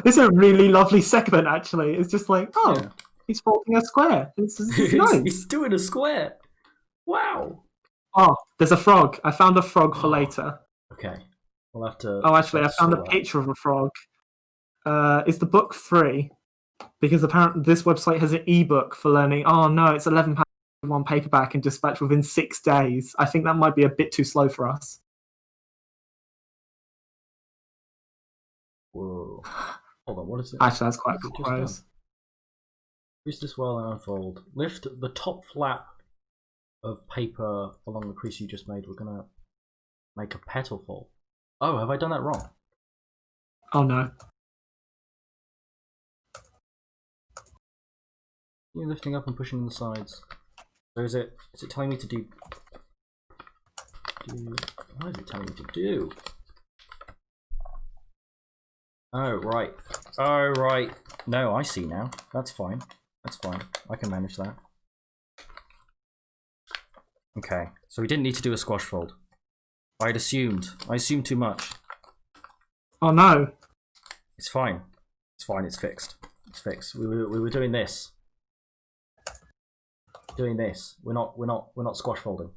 This is a really lovely segment. Actually, it's just like, he's folding a square. It's nice. He's doing a square. Wow. Oh, there's a frog. I found a frog for later. Okay, we'll have to. Oh, actually, I found a picture of a frog. Is the book free? Because apparently this website has an ebook for learning. Oh no, it's £11 one paperback and dispatched within 6 days. I think that might be a bit too slow for us. Whoa. Hold on, what is it? Actually, that's quite close. Crease this well and unfold. Lift the top flap of paper along the crease you just made. We're gonna make a petal fold. Oh, have I done that wrong? Oh no. You're lifting up and pushing on the sides. So is it telling me to do what is it telling me to do? Oh right. Oh right. No, I see now. That's fine. That's fine. I can manage that. Okay. So we didn't need to do a squash fold. I assumed too much. Oh no. It's fine. It's fine, it's fixed. It's fixed. We were doing this. Doing this. We're not squash folding.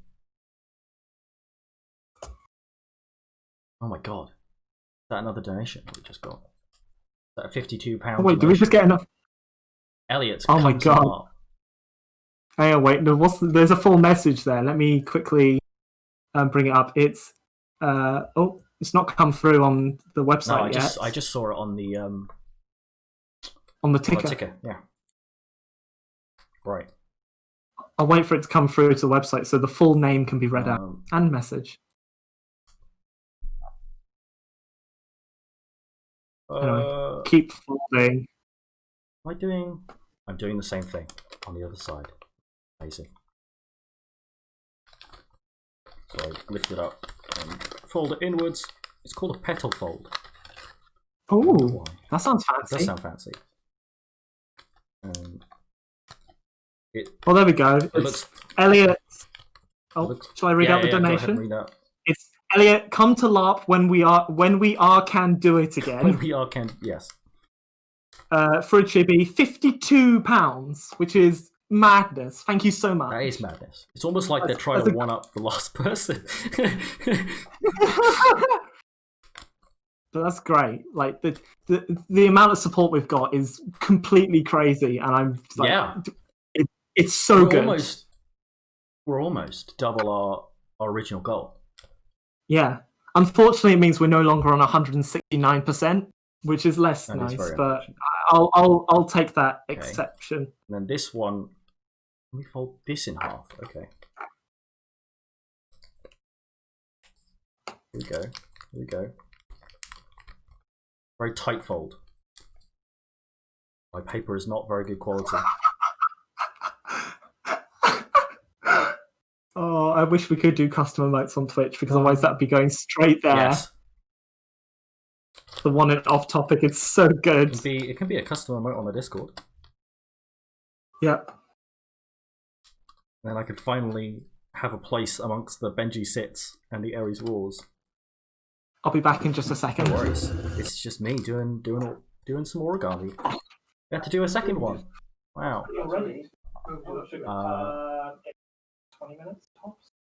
Oh my god. Is that another donation we just got? Is that a £52? Oh, wait, do we just get enough? Elliot's. Oh my god. Hey, wait, there's a full message there. Let me quickly bring it up. It's it's not come through on the website yet. I just saw it on the ticker. Ticker, yeah. Right. I'll wait for it to come through to the website so the full name can be read out and message. Anyway, keep folding. I'm doing the same thing on the other side. Amazing. So I lift it up and fold it inwards. It's called a petal fold. Oh, that sounds fancy. That does sound fancy. Well, there we go. It's Elliot. Shall I read out the donation? Read out. It's Elliot. Come to LARP when we are can do it again. When we are can, yes. For a chibi, £52, which is madness. Thank you so much. That is madness. It's almost like they're trying to one up the last person. But that's great. Like the amount of support we've got is completely crazy, and I'm like, it's so good. We're almost double our original goal. Yeah. Unfortunately, it means we're no longer on 169%, which is less nice. But I'll take that exception. And then this one, let me fold this in half. Okay. Here we go. Very tight fold. My paper is not very good quality. Oh, I wish we could do custom emotes on Twitch, because otherwise that'd be going straight there. Yes. The one in off topic is so good. It can be a custom emote on the Discord. Yep. Then I could finally have a place amongst the Benji sits and the Ares roars. I'll be back in just a second. No worries. It's just me doing some origami. We have to do a second one. Wow. 20 minutes tops.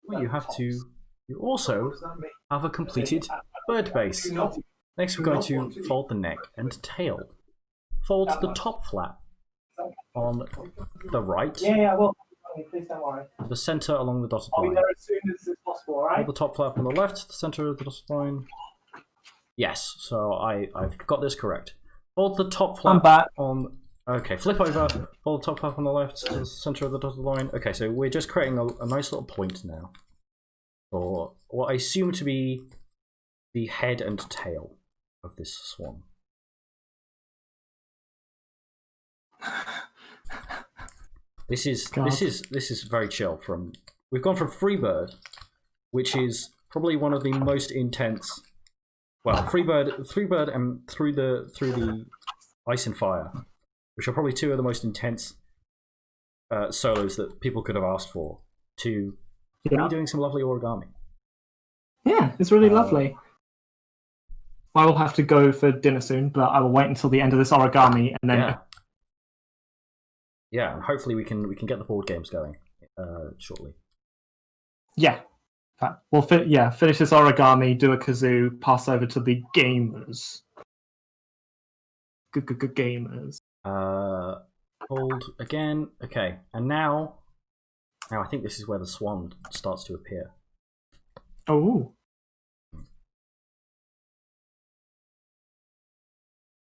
Well, you also have a completed bird base. Next, we're going to fold the neck and tail. Fold the top flap on the right. Yeah, well, please don't worry. The center along the dotted I'll be line. there as soon as it's possible, alright? Fold the top flap on the left, the center of the dotted line. Yes, so I've got this correct. Fold the top flap I'm back. on. Okay, flip over. Fold the top flap on the left, to the center of the dotted line. Okay, so we're just creating a nice little point now for what I assume to be the head and tail of this swan. This is very chill. We've gone from Freebird, which is probably one of the most intense. Well, Freebird, and through the Ice and Fire, which are probably two of the most intense solos that people could have asked for. To me doing some lovely origami. Yeah, it's really lovely. I will have to go for dinner soon, but I will wait until the end of this origami and then. Yeah, and hopefully we can get the board games going shortly. Yeah. We'll finish this origami, do a kazoo, pass over to the gamers. Good gamers. Hold again. Okay, and now I think this is where the swan starts to appear. Oh.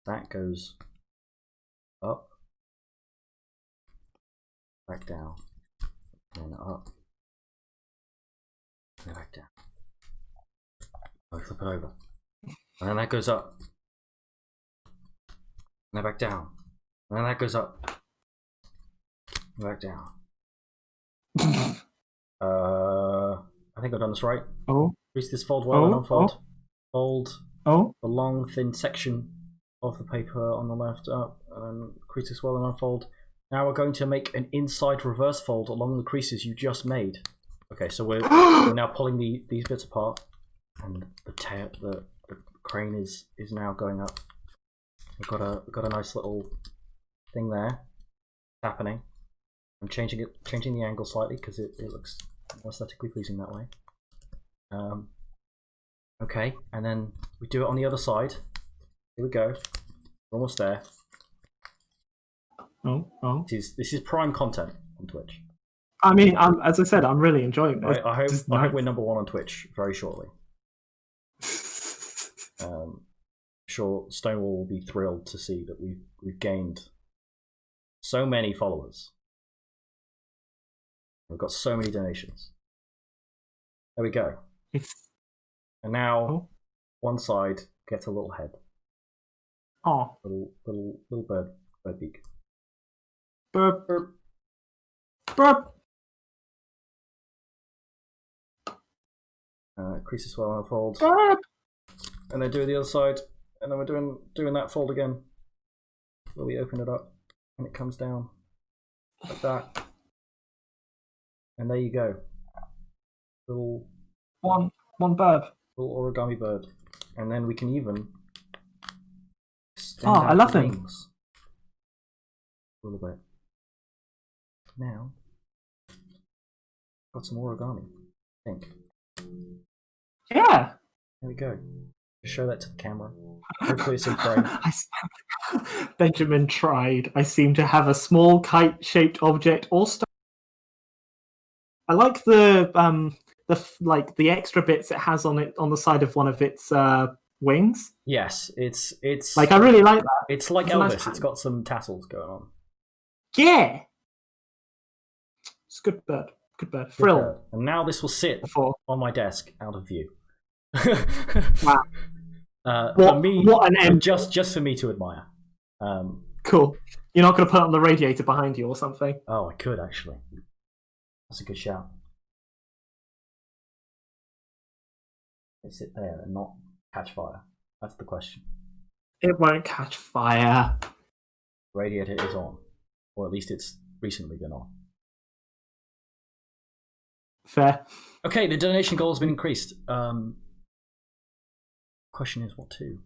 That goes up, back down, then up, and back down. I flip it over, and then that goes up, and then back down, and then that goes up, and back down. I think I've done this right. Oh. Increase this fold well and unfold. Fold the long thin section of the paper on the left up, and then crease this well and unfold. Now we're going to make an inside reverse fold along the creases you just made. Okay, so we're now pulling these bits apart, and the crane is now going up. We've got a nice little thing there. It's happening. I'm changing the angle slightly because it looks more aesthetically pleasing that way. Okay, and then we do it on the other side. Here we go. We're almost there. Oh. This is prime content on Twitch. I mean, as I said, I'm really enjoying this. I hope we're number one on Twitch very shortly. I'm sure Stonewall will be thrilled to see that we've gained so many followers. We've got so many donations. There we go. And now one side gets a little head. Oh. Little bird beak. Burp. Burp. Burp. Crease this well and fold. Burp. And then do the other side. And then we're doing that fold again. Where we open it up and it comes down. Like that. And there you go. Little one bird. Little origami bird. And then we can even I love them. Wings. A little bit. Now got some origami, I think. Yeah. There we go. Show that to the camera. Hopefully it's in frame. Benjamin tried. I seem to have a small kite-shaped object or I like the extra bits it has on it on the side of one of its wings. Yes, it's like I really like that. It's like Elvis. Nice. It's got some tassels going on. Yeah, it's good bird. Good bird. Frill. Bird. And now this will sit on my desk, out of view. Wow. For me, what an just for me to admire. Cool. You're not going to put it on the radiator behind you or something? Oh, I could actually. That's a good shout. They sit there and not catch fire. That's the question. It won't catch fire. Radiator is on, or at least it's recently been on. Fair. Okay, the donation goal has been increased. Question is, what to?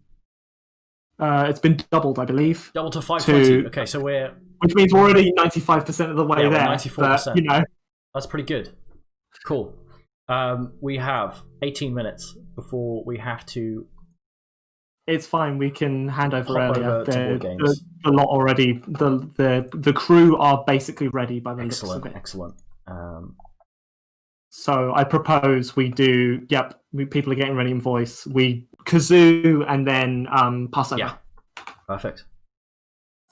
It's been doubled, I believe. Doubled to 520. Okay, so we're... Which means we're already 95% of the way there. 94%. But, That's pretty good. Cool. We have 18 minutes before we have to. It's fine. We can hand over Hop earlier. over to board games. The lot already. The crew are basically ready by the looks of it. Excellent. So I propose we do. Yep, people are getting ready in voice. We kazoo and then pass over. Yeah. Perfect.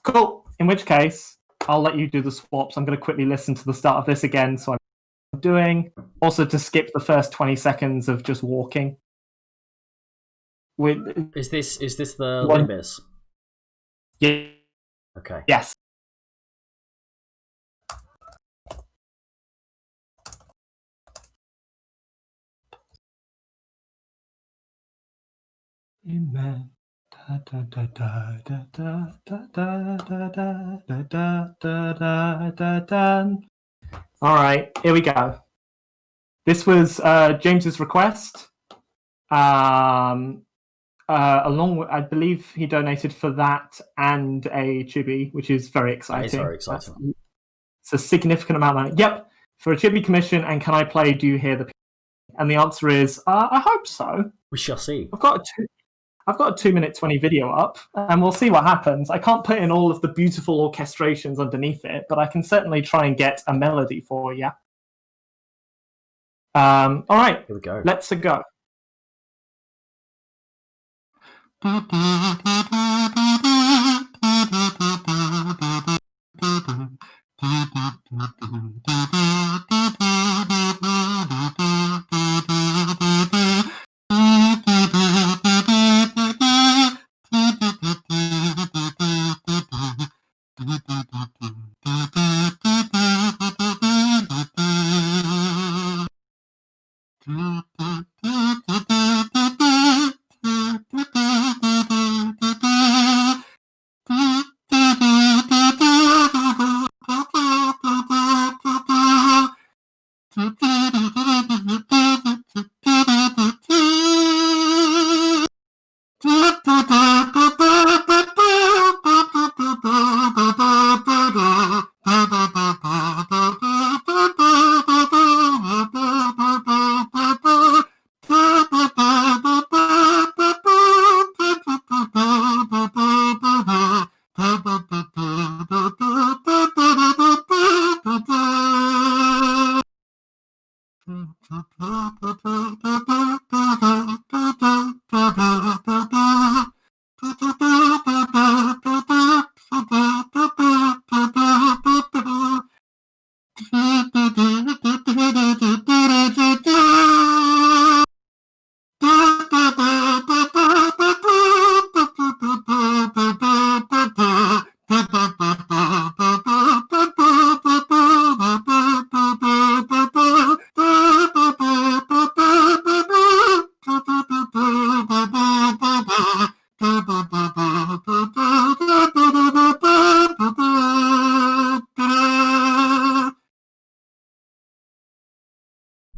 Cool. In which case, I'll let you do the swaps. I'm going to quickly listen to the start of this again. So I'm doing also to skip the first 20 seconds of just walking. Is this the One- Limbis? Yeah. Okay. Yes. Amen. All right, here we go. This was James's request. Along with, I believe he donated for that and a chibi, which is very exciting. That is very exciting. It's a significant amount of money. Yep, for a chibi commission. And can I play Do You Hear the? And the answer is, I hope so. We shall see. I've got a 2-minute 20 video up, and we'll see what happens. I can't put in all of the beautiful orchestrations underneath it, but I can certainly try and get a melody for you. All right, Here we go. let's go.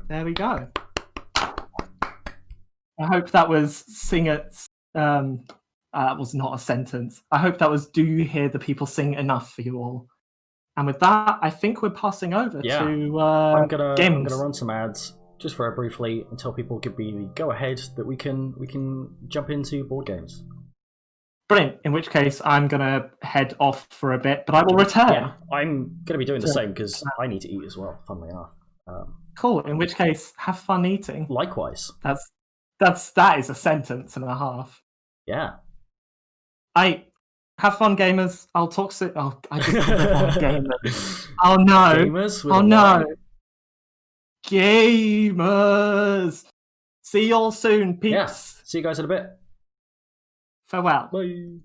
There we go. I hope that was sing it. That was not a sentence. I hope that was Do You Hear the People Sing Enough for you all? And with that, I think we're passing over to I'm gonna games. run some ads just very briefly until people give me the go ahead that we can jump into board games. Brilliant. In which case, I'm gonna head off for a bit, but I will return. Yeah, I'm gonna be doing the same because I need to eat as well. Funnily enough. Cool. In which case, have fun eating. Likewise. That is a sentence and a half. Yeah. Have fun, gamers. I'll talk soon. Oh, I just live on gamers. Oh no. Gamers. Oh no. Gamers. See you all soon, peeps. Yeah. See you guys in a bit. Farewell. Bye.